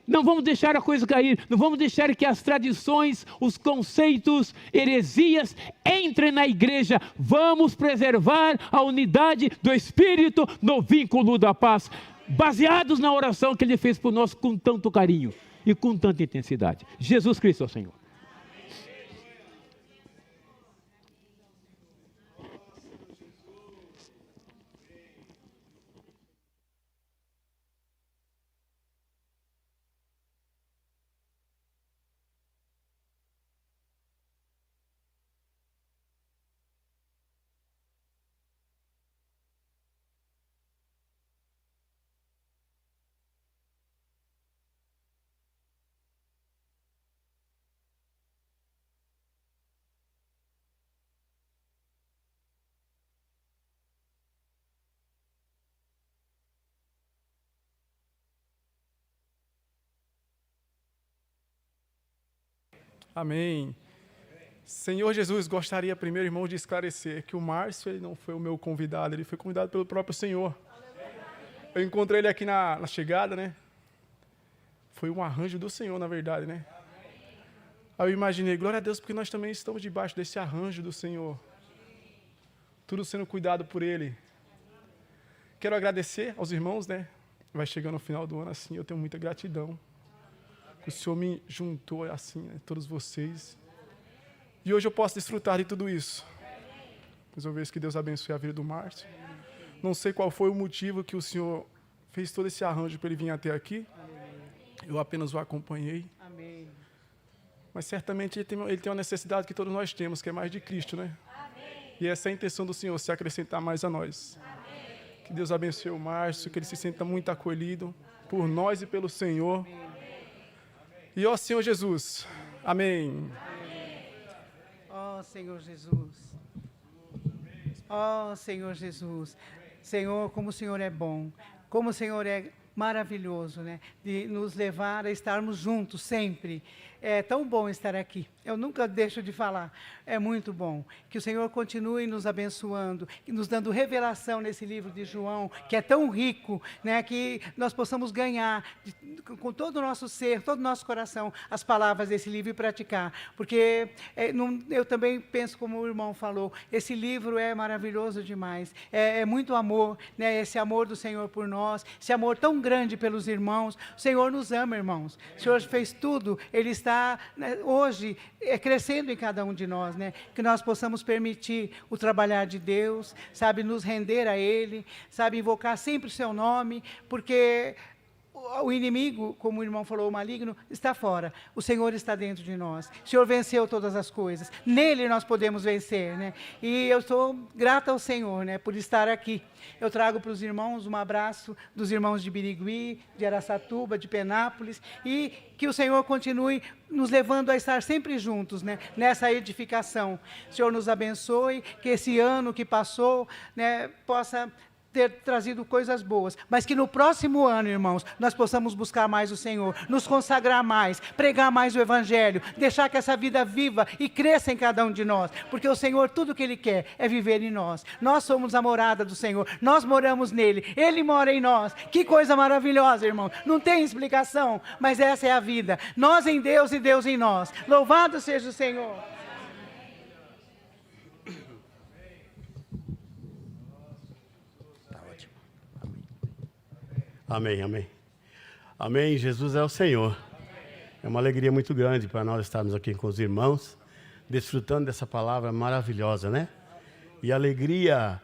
Não vamos deixar a coisa cair, não vamos deixar que as tradições, os conceitos, heresias entrem na igreja. Vamos preservar a unidade do Espírito no vínculo da paz, baseados na oração que Ele fez por nós com tanto carinho e com tanta intensidade. Jesus Cristo é o Senhor. Amém. Senhor Jesus, gostaria primeiro, irmão, de esclarecer que o Márcio ele não foi o meu convidado, ele foi convidado pelo próprio Senhor. Eu encontrei ele aqui na chegada, né? Foi um arranjo do Senhor, na verdade, né? Aí eu imaginei, glória a Deus, porque nós também estamos debaixo desse arranjo do Senhor. Tudo sendo cuidado por Ele. Quero agradecer aos irmãos, né? Vai chegando no final do ano assim, eu tenho muita gratidão. O Senhor me juntou assim, né, todos vocês. E hoje eu posso desfrutar de tudo isso. Mais uma vez que Deus abençoe a vida do Márcio. Não sei qual foi o motivo que o Senhor fez todo esse arranjo para ele vir até aqui. Eu apenas o acompanhei. Amém. Mas certamente ele tem uma necessidade que todos nós temos, que é mais de Cristo, né? Amém. E essa é a intenção do Senhor, se acrescentar mais a nós. Amém. Que Deus abençoe o Márcio, que ele se sinta muito acolhido por nós e pelo Senhor. Amém. E ó Senhor Jesus, amém. Ó Senhor Jesus, ó Senhor Jesus, Senhor, como o Senhor é bom, como o Senhor é maravilhoso, né? De nos levar a estarmos juntos sempre. É tão bom estar aqui. Eu nunca deixo de falar. É muito bom. Que o Senhor continue nos abençoando, nos dando revelação nesse livro de João, que é tão rico, né? Que nós possamos ganhar com todo o nosso ser, todo o nosso coração, as palavras desse livro e praticar. Porque eu também penso, como o irmão falou, esse livro é maravilhoso demais. É muito amor, né? Esse amor do Senhor por nós, esse amor tão grande pelos irmãos. O Senhor nos ama, irmãos. O Senhor fez tudo. Ele está, né, hoje crescendo em cada um de nós, né? Que nós possamos permitir o trabalhar de Deus, sabe, nos render a Ele, sabe, invocar sempre o seu nome, porque o inimigo, como o irmão falou, o maligno, está fora. O Senhor está dentro de nós. O Senhor venceu todas as coisas. Nele nós podemos vencer, né? E eu sou grata ao Senhor, né, por estar aqui. Eu trago para os irmãos um abraço dos irmãos de Birigui, de Araçatuba, de Penápolis, e que o Senhor continue nos levando a estar sempre juntos, né, nessa edificação. O Senhor nos abençoe, que esse ano que passou, né, possa ter trazido coisas boas, mas que no próximo ano, irmãos, nós possamos buscar mais o Senhor, nos consagrar mais, pregar mais o Evangelho, deixar que essa vida viva e cresça em cada um de nós, porque o Senhor, tudo que Ele quer é viver em nós. Nós somos a morada do Senhor, nós moramos nele, Ele mora em nós. Que coisa maravilhosa, irmão, não tem explicação, mas essa é a vida, nós em Deus e Deus em nós. Louvado seja o Senhor. Amém, amém. Amém, Jesus é o Senhor. É uma alegria muito grande para nós estarmos aqui com os irmãos, desfrutando dessa palavra maravilhosa, né? E a alegria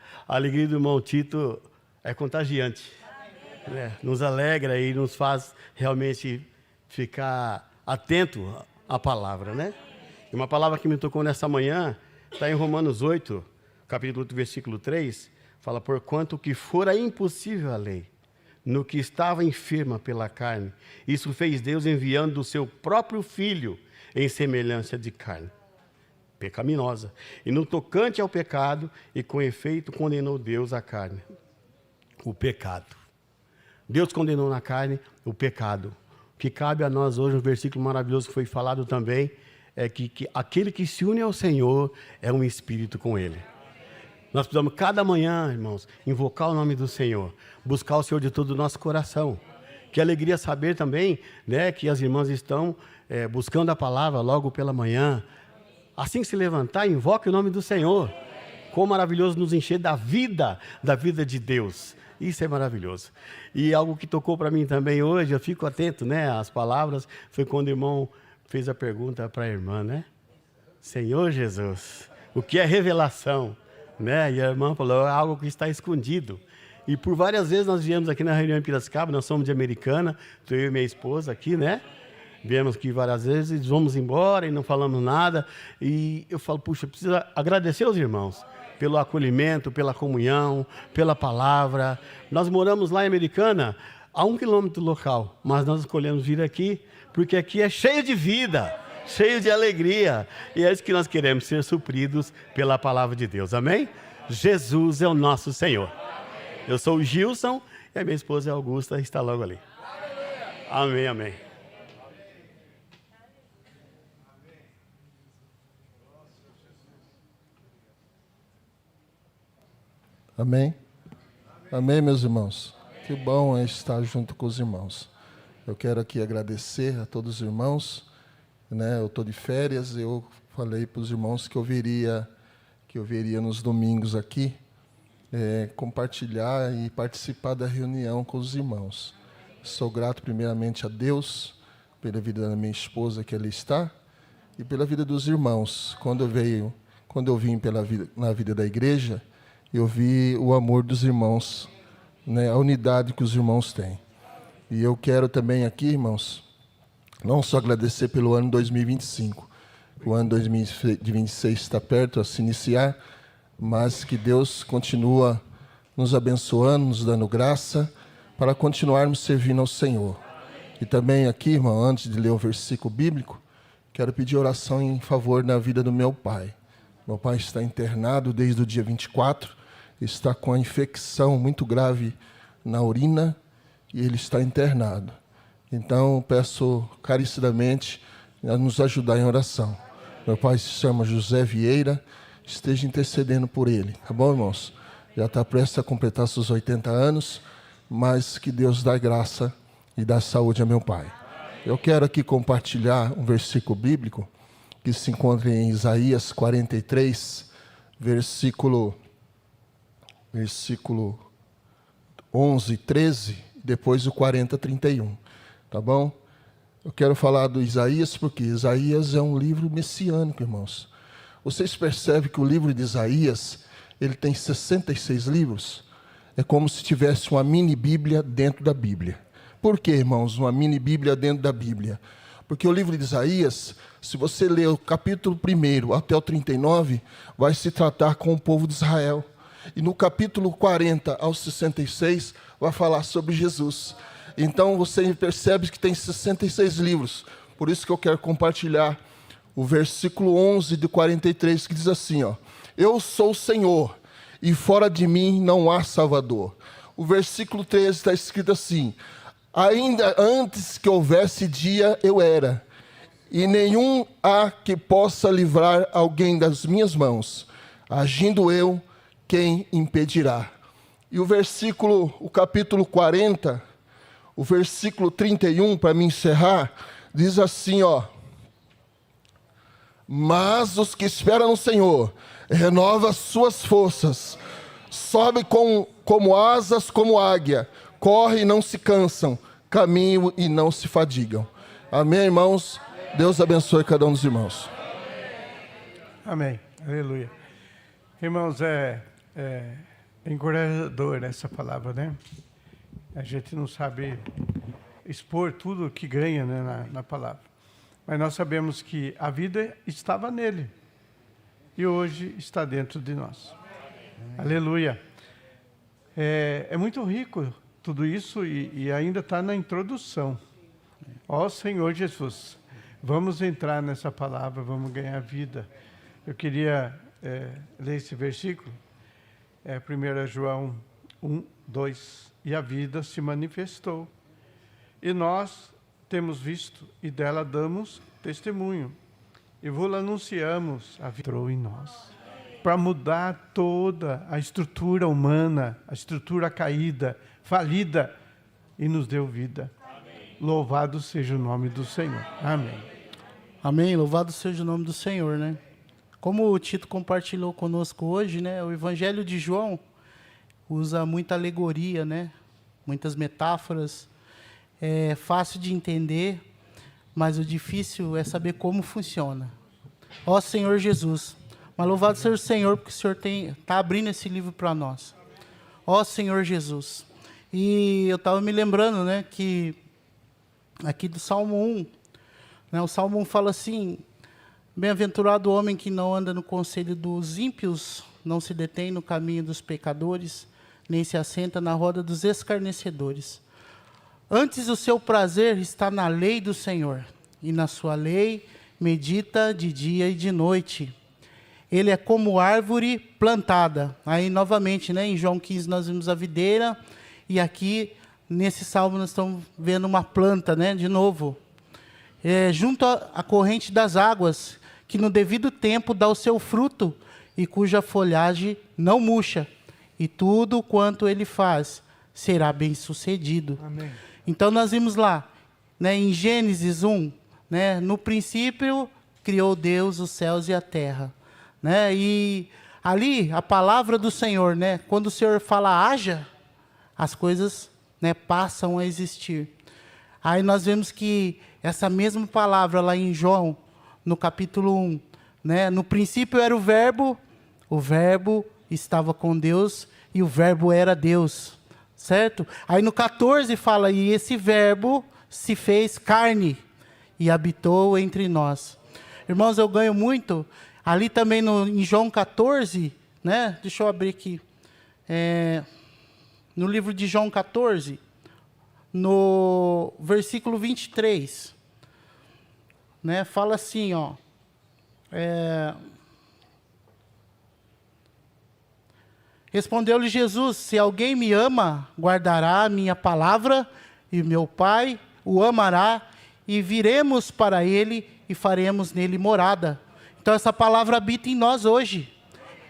do irmão Tito é contagiante, né? Nos alegra e nos faz realmente ficar atento à palavra, né? E uma palavra que me tocou nessa manhã está em Romanos 8, capítulo 8, versículo 3, fala: porquanto que fora impossível a lei, no que estava enferma pela carne, isso fez Deus enviando o seu próprio Filho em semelhança de carne, pecaminosa. E no tocante ao pecado, e com efeito condenou Deus a carne, o pecado. Deus condenou na carne o pecado. O que cabe a nós hoje, um versículo maravilhoso que foi falado também, é que aquele que se une ao Senhor é um espírito com Ele. Nós precisamos, cada manhã, irmãos, invocar o nome do Senhor, buscar o Senhor de todo o nosso coração. Que alegria saber também, né, que as irmãs estão buscando a palavra logo pela manhã. Assim que se levantar, invoque o nome do Senhor. Como maravilhoso nos encher da vida de Deus. Isso é maravilhoso. E algo que tocou para mim também hoje, eu fico atento, né, às palavras, foi quando o irmão fez a pergunta para a irmã, né? Senhor Jesus, o que é revelação? Né? E a irmã falou, é algo que está escondido. E por várias vezes nós viemos aqui na reunião em Piracicaba, nós somos de Americana, estou eu e minha esposa aqui, né? Viemos aqui várias vezes, vamos embora e não falamos nada. E eu falo, puxa, precisa agradecer aos irmãos pelo acolhimento, pela comunhão, pela palavra. Nós moramos lá em Americana, a 1 quilômetro do local, mas nós escolhemos vir aqui, porque aqui é cheio de vida, cheio de alegria. E é isso que nós queremos, ser supridos pela palavra de Deus. Amém? Jesus é o nosso Senhor. Eu sou o Gilson e a minha esposa é a Augusta, está logo ali. Amém, amém. Amém? Amém, meus irmãos? Que bom é estar junto com os irmãos. Eu quero aqui agradecer a todos os irmãos. Né? Eu estou de férias, eu falei para os irmãos que eu viria nos domingos aqui, compartilhar e participar da reunião com os irmãos. Sou grato primeiramente a Deus, pela vida da minha esposa que ali está, e pela vida dos irmãos. Quando eu vim na vida da igreja, eu vi o amor dos irmãos, né, a unidade que os irmãos têm. E eu quero também aqui, irmãos, não só agradecer pelo ano 2025, o ano 2026 está perto a se iniciar, mas que Deus continua nos abençoando, nos dando graça, para continuarmos servindo ao Senhor. E também aqui, irmão, antes de ler o versículo bíblico, quero pedir oração em favor da vida do meu pai. Meu pai está internado desde o dia 24, está com a infecção muito grave na urina e ele está internado. Então, peço carecidamente a nos ajudar em oração. Meu pai se chama José Vieira, esteja intercedendo por ele, tá bom, irmãos? Já está prestes a completar seus 80 anos, mas que Deus dá graça e dá saúde a meu pai. Eu quero aqui compartilhar um versículo bíblico que se encontra em Isaías 43, versículo 11, 13, depois o 40, 31. Tá bom? Eu quero falar do Isaías, porque Isaías é um livro messiânico, irmãos. Vocês percebem que o livro de Isaías, ele tem 66 livros? É como se tivesse uma mini Bíblia dentro da Bíblia. Por que, irmãos, uma mini Bíblia dentro da Bíblia? Porque o livro de Isaías, se você ler o capítulo 1 até o 39, vai se tratar com o povo de Israel. E no capítulo 40 ao 66, vai falar sobre Jesus. Então, você percebe que tem 66 livros. Por isso que eu quero compartilhar o versículo 11 de 43, que diz assim, ó: Eu sou o Senhor, e fora de mim não há Salvador. O versículo 13 está escrito assim: Ainda antes que houvesse dia, eu era, e nenhum há que possa livrar alguém das minhas mãos. Agindo eu, quem impedirá? E o capítulo 40, o versículo 31, para me encerrar, diz assim, ó: Mas os que esperam no Senhor renovam as suas forças, sobe como asas, como águia, corre e não se cansam, caminham e não se fadigam. Amém, irmãos? Deus abençoe cada um dos irmãos. Amém. Aleluia. Irmãos, é encorajador essa palavra, né? A gente não sabe expor tudo que ganha, né, na palavra. Mas nós sabemos que a vida estava nele e hoje está dentro de nós. Aleluia. É muito rico tudo isso e ainda está na introdução. Ó Senhor Jesus, vamos entrar nessa palavra, vamos ganhar vida. Eu queria ler esse versículo, 1 João 1, 2. E a vida se manifestou, e nós temos visto, e dela damos testemunho, e vos anunciamos, a vida entrou em nós. para mudar toda a estrutura humana, a estrutura caída, falida, e nos deu vida. Amém. Louvado seja o nome do Senhor. Amém. Amém. Louvado seja o nome do Senhor, né? Como o Tito compartilhou conosco hoje, né? O Evangelho de João usa muita alegoria, né? Muitas metáforas. É fácil de entender, mas o difícil é saber como funciona. Ó Senhor Jesus, mas louvado seja o Senhor, porque o Senhor está abrindo esse livro para nós. Ó Senhor Jesus. E eu estava me lembrando, né, que aqui do Salmo 1, né, o Salmo 1 fala assim: bem-aventurado o homem que não anda no conselho dos ímpios, não se detém no caminho dos pecadores, nem se assenta na roda dos escarnecedores. Antes o seu prazer está na lei do Senhor, e na sua lei medita de dia e de noite. Ele é como árvore plantada. Aí, novamente, né, em João 15 nós vimos a videira, e aqui, nesse salmo, nós estamos vendo uma planta, né, de novo. Junto à corrente das águas, que no devido tempo dá o seu fruto, e cuja folhagem não murcha, e tudo quanto ele faz será bem sucedido. Amém. Então, nós vimos lá, né, em Gênesis 1, né, no princípio criou Deus os céus e a terra. Né, e ali, a palavra do Senhor, né, quando o Senhor fala haja, as coisas, né, passam a existir. Aí nós vemos que essa mesma palavra lá em João, no capítulo 1, né, no princípio era o verbo estava com Deus e o verbo era Deus, certo? Aí no 14 fala, e esse verbo se fez carne e habitou entre nós. Irmãos, eu ganho muito, ali também em João 14, né, deixa eu abrir aqui, no livro de João 14, no versículo 23, né, fala assim, ó, respondeu-lhe Jesus: se alguém me ama, guardará a minha palavra, e meu Pai o amará, e viremos para ele e faremos nele morada. Então essa palavra habita em nós hoje.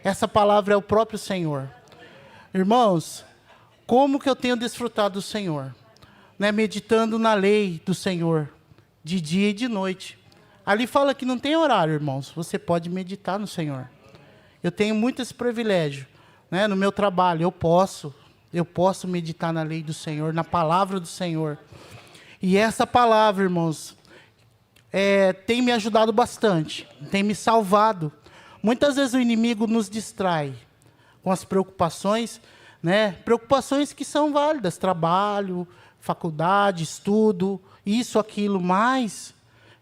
Essa palavra é o próprio Senhor. Irmãos, como que eu tenho desfrutado do Senhor? Né, meditando na lei do Senhor, de dia e de noite. Ali fala que não tem horário, irmãos. Você pode meditar no Senhor. Eu tenho muito esse privilégio. Né, no meu trabalho, eu posso meditar na lei do Senhor, na palavra do Senhor. E essa palavra, irmãos, tem me ajudado bastante, tem me salvado. Muitas vezes o inimigo nos distrai com as preocupações, né, preocupações que são válidas, trabalho, faculdade, estudo, isso, aquilo, mas,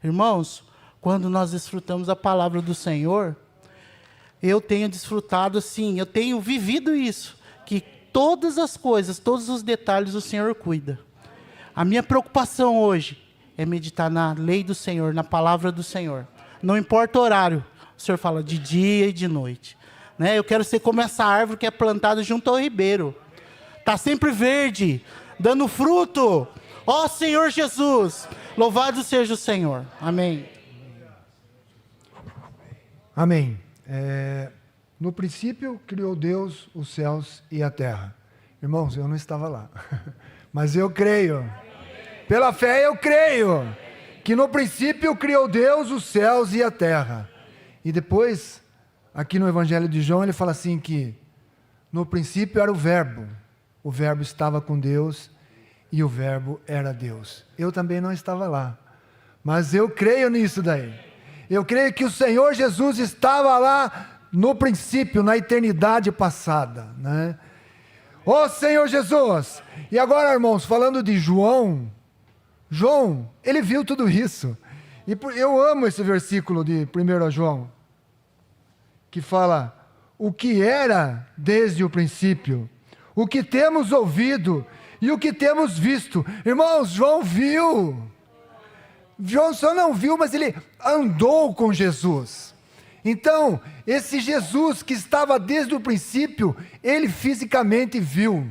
irmãos, quando nós desfrutamos a palavra do Senhor, eu tenho desfrutado assim, eu tenho vivido isso, que todas as coisas, todos os detalhes o Senhor cuida. A minha preocupação hoje é meditar na lei do Senhor, na palavra do Senhor. Não importa o horário, o Senhor fala de dia e de noite. Né? Eu quero ser como essa árvore que é plantada junto ao ribeiro. Está sempre verde, dando fruto. Ó Senhor Jesus, louvado seja o Senhor. Amém. Amém. No princípio, criou Deus os céus e a terra. Irmãos, eu não estava lá, mas eu creio. Pela fé eu creio que no princípio criou Deus os céus e a terra. E depois, aqui no Evangelho de João, ele fala assim que no princípio era o verbo estava com Deus e o verbo era Deus. Eu também não estava lá, mas eu creio nisso daí. Eu creio que o Senhor Jesus estava lá no princípio, na eternidade passada, né? Ó Senhor Jesus! E agora, irmãos, falando de João, ele viu tudo isso. E eu amo esse versículo de 1 João, que fala, o que era desde o princípio, o que temos ouvido e o que temos visto. Irmãos, João viu. João só não viu, mas ele andou com Jesus. Então, esse Jesus que estava desde o princípio, ele fisicamente viu.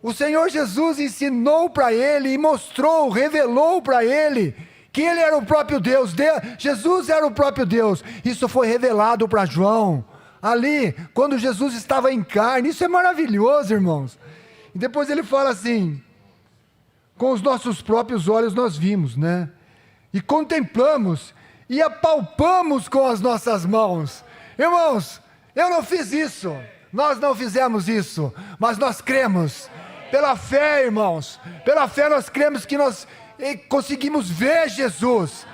O Senhor Jesus ensinou para ele e mostrou, revelou para ele que ele era o próprio Deus. Jesus era o próprio Deus. Isso foi revelado para João ali, quando Jesus estava em carne. Isso é maravilhoso, irmãos. E depois ele fala assim: com os nossos próprios olhos nós vimos, né? E contemplamos e apalpamos com as nossas mãos. Irmãos, eu não fiz isso, nós não fizemos isso, mas nós cremos. Pela fé, irmãos, pela fé nós cremos que nós conseguimos ver Jesus.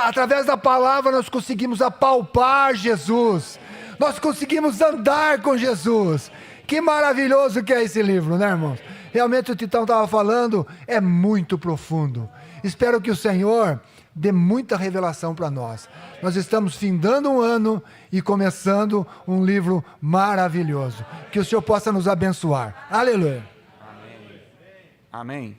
Através da palavra nós conseguimos apalpar Jesus. Nós conseguimos andar com Jesus. Que maravilhoso que é esse livro, né, irmãos? Realmente o Titão estava falando, é muito profundo. Espero que o Senhor dê muita revelação para nós. Nós estamos findando um ano e começando um livro maravilhoso. Que o Senhor possa nos abençoar. Aleluia. Amém.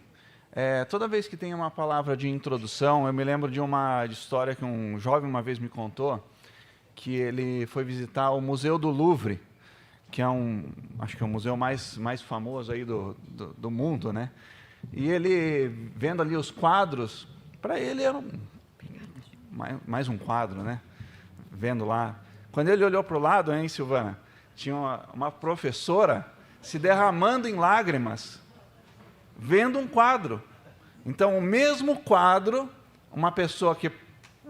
Toda vez que tem uma palavra de introdução, eu me lembro de uma história que um jovem uma vez me contou, que ele foi visitar o Museu do Louvre, que é acho que é o museu mais famoso aí do mundo, né? E ele, vendo ali os quadros, para ele era mais um quadro, né? Vendo lá. Quando ele olhou para o lado, hein, Silvana? Tinha uma professora se derramando em lágrimas, vendo um quadro. Então, o mesmo quadro,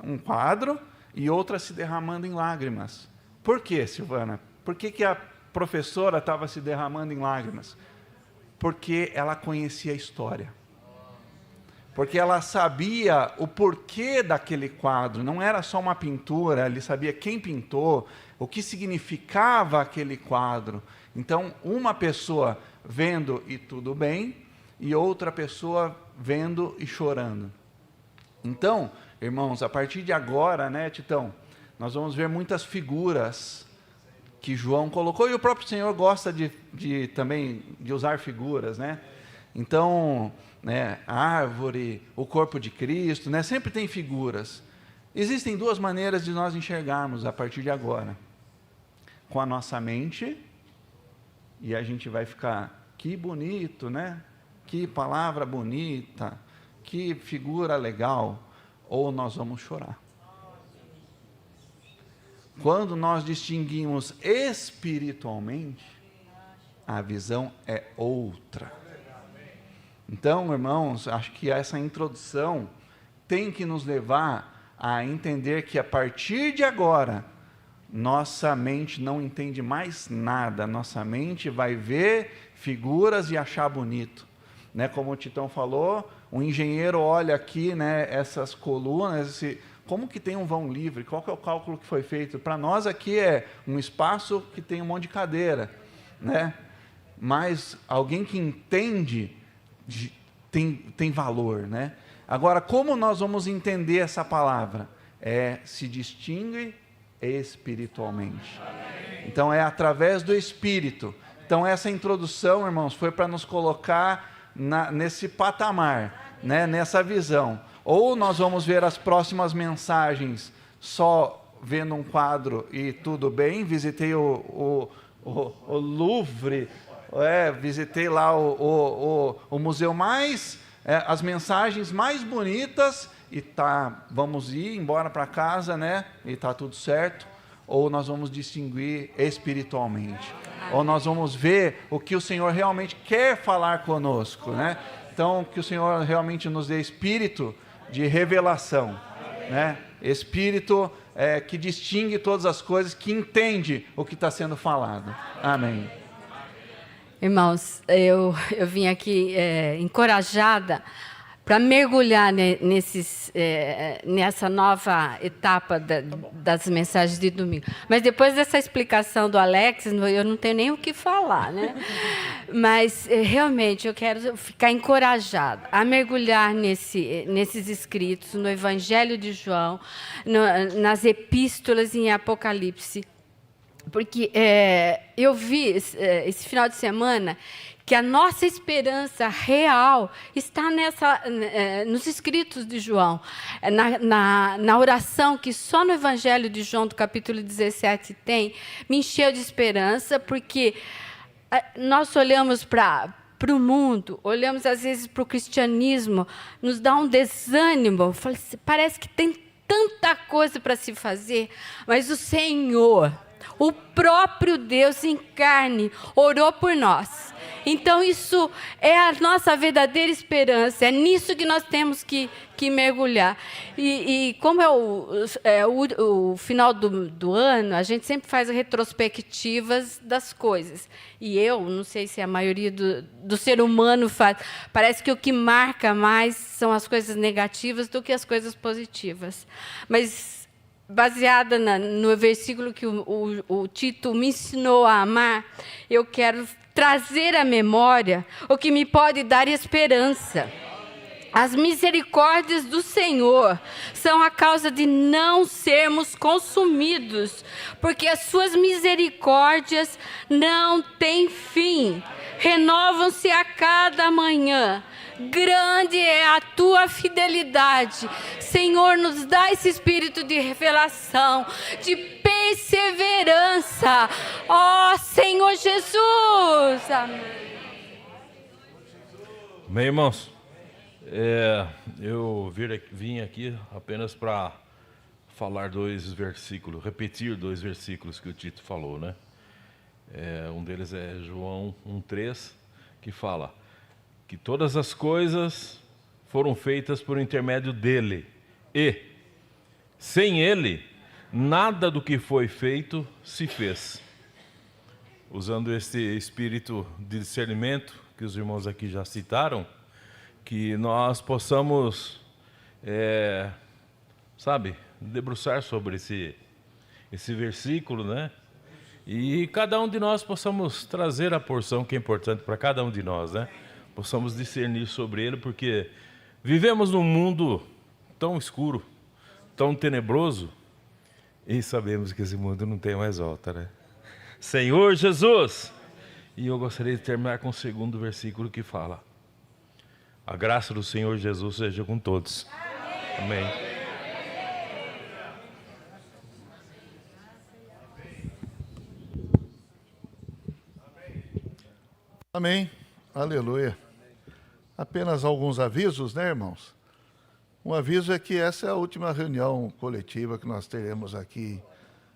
um quadro e outra se derramando em lágrimas. Por quê, Silvana? Por que a professora estava se derramando em lágrimas? Porque ela conhecia a história. Porque ela sabia o porquê daquele quadro. Não era só uma pintura, ele sabia quem pintou, o que significava aquele quadro. Então, uma pessoa vendo e tudo bem, e outra pessoa vendo e chorando. Então, irmãos, a partir de agora, né, Titão, nós vamos ver muitas figuras que João colocou, e o próprio Senhor gosta também de usar figuras, né? Então, né, a árvore, o corpo de Cristo, né, sempre tem figuras. Existem duas maneiras de nós enxergarmos a partir de agora. Com a nossa mente, e a gente vai ficar, que bonito, né? Que palavra bonita, que figura legal, ou nós vamos chorar. Quando nós distinguimos espiritualmente, a visão é outra. Então, irmãos, acho que essa introdução tem que nos levar a entender que a partir de agora, nossa mente não entende mais nada, nossa mente vai ver figuras e achar bonito. Né, como o Titão falou, o engenheiro olha aqui, né, essas colunas, como que tem um vão livre? Qual que é o cálculo que foi feito? Para nós aqui é um espaço que tem um monte de cadeira, né? Mas alguém que entende tem valor, né? Agora, como nós vamos entender essa palavra? Se distingue espiritualmente. Então, é através do Espírito. Então, essa introdução, irmãos, foi para nos colocar nesse patamar, né, nessa visão. Ou nós vamos ver as próximas mensagens só vendo um quadro e tudo bem, visitei o Louvre, visitei lá o museu as mensagens mais bonitas, e vamos ir embora para casa, né, e está tudo certo. Ou nós vamos distinguir espiritualmente. Ou nós vamos ver o que o Senhor realmente quer falar conosco, né? Então, que o Senhor realmente nos dê espírito de revelação, né? Espírito que distingue todas as coisas, que entende o que está sendo falado. Amém. Irmãos, eu vim aqui encorajada para mergulhar nessa nova etapa das mensagens de domingo. Mas depois dessa explicação do Alex, eu não tenho nem o que falar, né? Mas realmente eu quero ficar encorajada a mergulhar nesses escritos, no Evangelho de João, nas epístolas em Apocalipse. Porque eu vi esse final de semana que a nossa esperança real está nos escritos de João, na oração que só no Evangelho de João, do capítulo 17, tem, me encheu de esperança, porque nós olhamos para o mundo, olhamos às vezes para o cristianismo, nos dá um desânimo, parece que tem tanta coisa para se fazer, mas o Senhor, O próprio Deus em carne orou por nós. Então, isso é a nossa verdadeira esperança. É nisso que nós temos que mergulhar. E como é o final do ano, a gente sempre faz retrospectivas das coisas. E eu, não sei se a maioria do ser humano faz, parece que o que marca mais são as coisas negativas do que as coisas positivas. Mas, baseada no versículo que o Tito me ensinou a amar, eu quero trazer à memória o que me pode dar esperança. As misericórdias do Senhor são a causa de não sermos consumidos, porque as suas misericórdias não têm fim, renovam-se a cada manhã. Grande é a tua fidelidade. Senhor, nos dá esse espírito de revelação, de perseverança. Ó Senhor Jesus. Amém. Bem, irmãos, eu vim aqui apenas para falar repetir dois versículos que o Tito falou, né? Um deles é João 1,3, que fala que todas as coisas foram feitas por intermédio dele, e, sem ele, nada do que foi feito se fez. Usando esse espírito de discernimento que os irmãos aqui já citaram, que nós possamos, debruçar sobre esse versículo, né? E cada um de nós possamos trazer a porção que é importante para cada um de nós, né? Possamos discernir sobre ele, porque vivemos num mundo tão escuro, tão tenebroso, e sabemos que esse mundo não tem mais volta, né? Senhor Jesus! E eu gostaria de terminar com o segundo versículo que fala: a graça do Senhor Jesus seja com todos. Amém. Amém. Aleluia. Apenas alguns avisos, né, irmãos? Um aviso é que essa é a última reunião coletiva que nós teremos aqui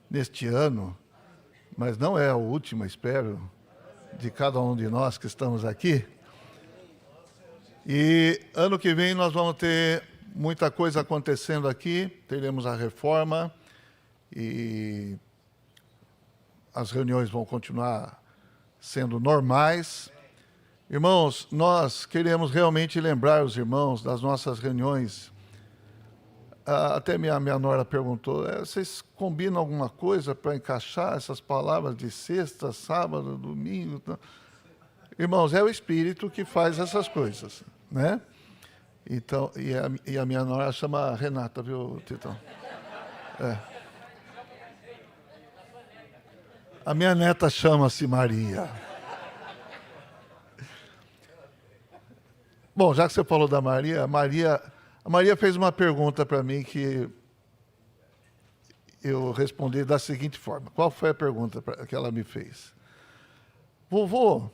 neste ano, mas não é a última, espero, de cada um de nós que estamos aqui. E ano que vem nós vamos ter muita coisa acontecendo aqui, teremos a reforma e as reuniões vão continuar sendo normais. Irmãos, nós queremos realmente lembrar os irmãos das nossas reuniões. Até minha nora perguntou, vocês combinam alguma coisa para encaixar essas palavras de sexta, sábado, domingo? Irmãos, é o Espírito que faz essas coisas, né? Então, e a minha nora chama Renata, viu, Titão? A minha neta chama-se Maria. Bom, já que você falou da Maria, a Maria fez uma pergunta para mim que eu respondi da seguinte forma. Qual foi a pergunta que ela me fez? Vovô,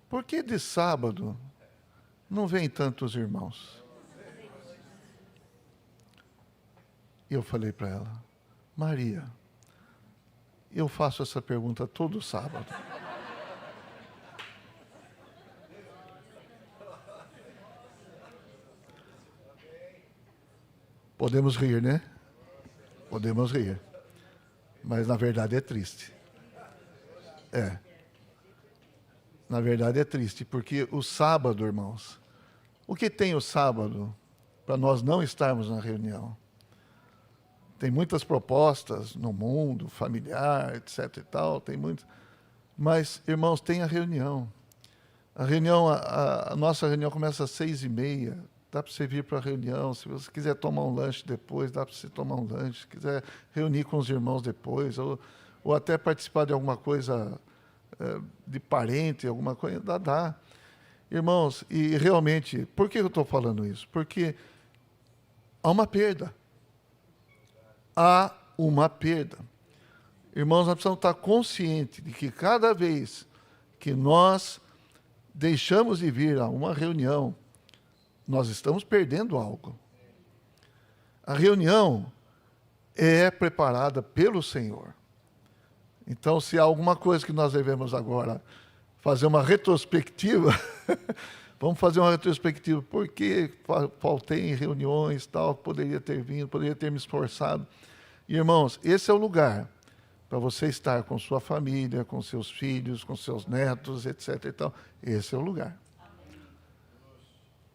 por que de sábado não vem tantos irmãos? E eu falei para ela, Maria, eu faço essa pergunta todo sábado. Podemos rir, né? Podemos rir. Mas, na verdade, é triste. Na verdade, é triste, porque o sábado, irmãos, o que tem o sábado para nós não estarmos na reunião? Tem muitas propostas no mundo, familiar, etc. e tal, tem muitas. Mas, irmãos, tem a reunião. A nossa reunião começa às 6h30. Dá para você vir para a reunião. Se você quiser tomar um lanche depois, dá para você tomar um lanche. Se quiser reunir com os irmãos depois, ou até participar de alguma coisa de parente, alguma coisa, dá. Irmãos, e realmente, por que eu estou falando isso? Porque há uma perda. Há uma perda. Irmãos, nós precisamos estar conscientes de que cada vez que nós deixamos de vir a uma reunião, nós estamos perdendo algo. A reunião é preparada pelo Senhor. Então, se há alguma coisa que nós devemos agora fazer uma retrospectiva, vamos fazer uma retrospectiva. Por que faltei em reuniões, tal, poderia ter vindo, poderia ter me esforçado. Irmãos, esse é o lugar para você estar com sua família, com seus filhos, com seus netos, etc. E tal. Esse é o lugar.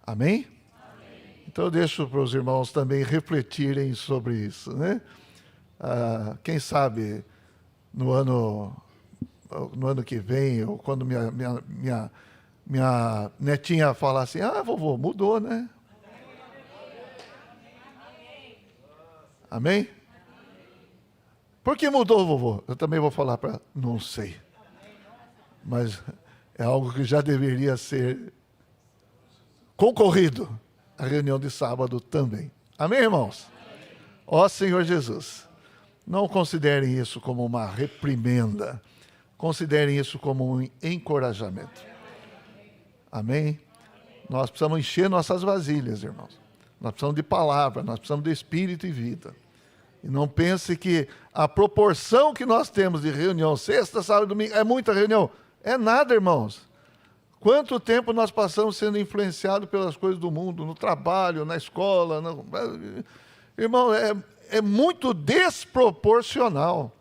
Amém? Então eu deixo para os irmãos também refletirem sobre isso, né? Quem sabe no ano que vem, ou quando minha netinha falar assim, vovô, mudou, né? Amém? Por que mudou, vovô? Eu também vou falar para ela, não sei. Mas é algo que já deveria ser concorrido a reunião de sábado também. Amém, irmãos? Ó Senhor Jesus, não considerem isso como uma reprimenda, considerem isso como um encorajamento. Amém? Nós precisamos encher nossas vasilhas, irmãos. Nós precisamos de palavra, nós precisamos de espírito e vida. E não pense que a proporção que nós temos de reunião, sexta, sábado e domingo, é muita reunião. É nada, irmãos. Quanto tempo nós passamos sendo influenciados pelas coisas do mundo, no trabalho, na escola. Irmão, é muito desproporcional.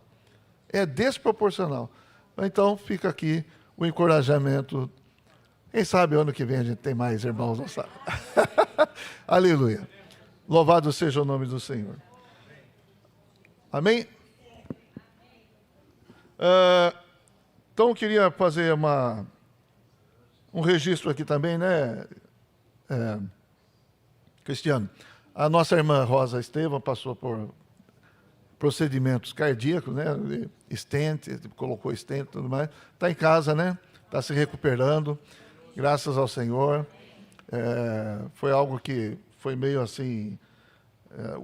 É desproporcional. Então, fica aqui o encorajamento. Quem sabe ano que vem a gente tem mais irmãos, não sabe? Aleluia. Louvado seja o nome do Senhor. Amém? Então, eu queria fazer um registro aqui também, né, Cristiano? A nossa irmã Rosa Estevam passou por procedimentos cardíacos, né? Stent, colocou stent e tudo mais. Está em casa, né? Está se recuperando, graças ao Senhor. Foi algo que foi meio assim,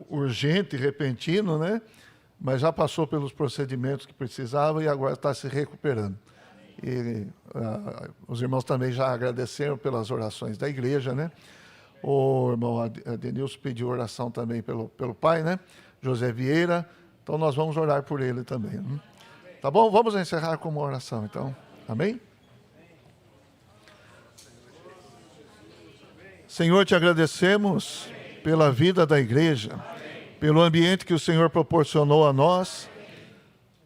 urgente, repentino, né? Mas já passou pelos procedimentos que precisava e agora está se recuperando. E os irmãos também já agradeceram pelas orações da igreja, né? O irmão Adenilson pediu oração também pelo pai, né? José Vieira. Então nós vamos orar por ele também. Né? Tá bom? Vamos encerrar com uma oração, então. Amém? Senhor, te agradecemos pela vida da igreja, pelo ambiente que o Senhor proporcionou a nós,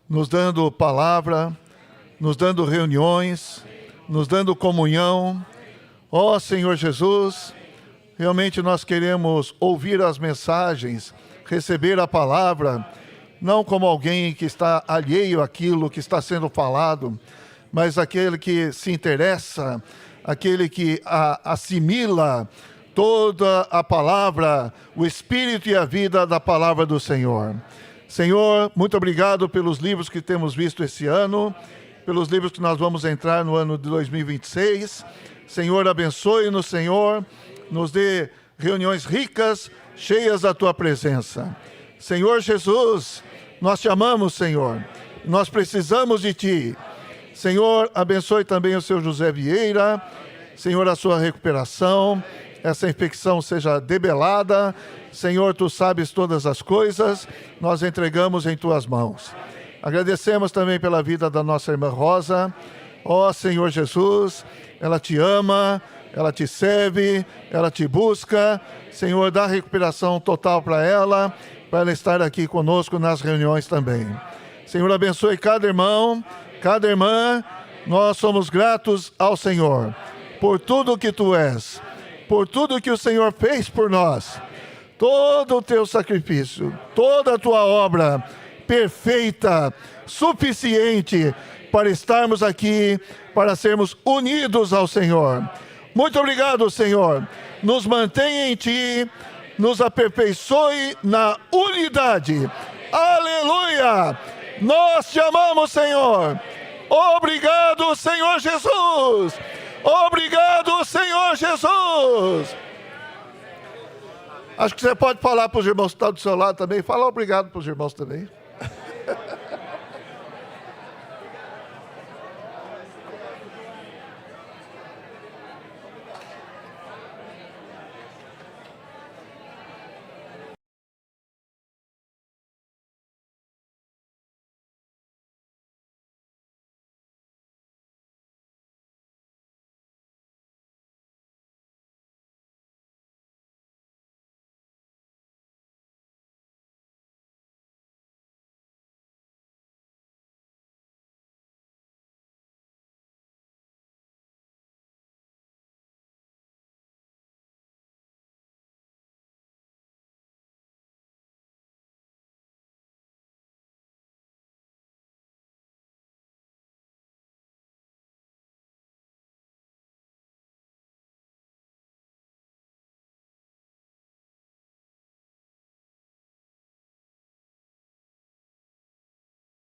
nos dando palavra, nos dando reuniões, nos dando comunhão. Ó Senhor Jesus, realmente nós queremos ouvir as mensagens, receber a palavra, não como alguém que está alheio àquilo que está sendo falado, mas aquele que se interessa, aquele que assimila toda a palavra, o espírito e a vida da palavra do Senhor. Senhor, muito obrigado pelos livros que temos visto esse ano, pelos livros que nós vamos entrar no ano de 2026. Senhor, abençoe-nos, Senhor, nos dê reuniões ricas, cheias da Tua presença. Senhor Jesus, nós te amamos, Senhor, nós precisamos de Ti. Senhor, abençoe também o seu José Vieira, Senhor, a sua recuperação, essa infecção seja debelada. Senhor, Tu sabes todas as coisas, nós entregamos em Tuas mãos. Agradecemos também pela vida da nossa irmã Rosa. Ó Senhor Jesus, ela Te ama, ela Te serve, ela Te busca. Senhor, dá recuperação total para ela estar aqui conosco nas reuniões também. Senhor, abençoe cada irmão, cada irmã. Nós somos gratos ao Senhor por tudo que Tu és, por tudo que o Senhor fez por nós, todo o Teu sacrifício, toda a Tua obra perfeita, suficiente para estarmos aqui, para sermos unidos ao Senhor. Muito obrigado, Senhor. Nos mantenha em Ti, nos aperfeiçoe na unidade. Aleluia! Nós Te amamos, Senhor. Obrigado, Senhor Jesus. Obrigado, Senhor Jesus. Acho que você pode falar para os irmãos que estão do seu lado também. Fala obrigado para os irmãos também.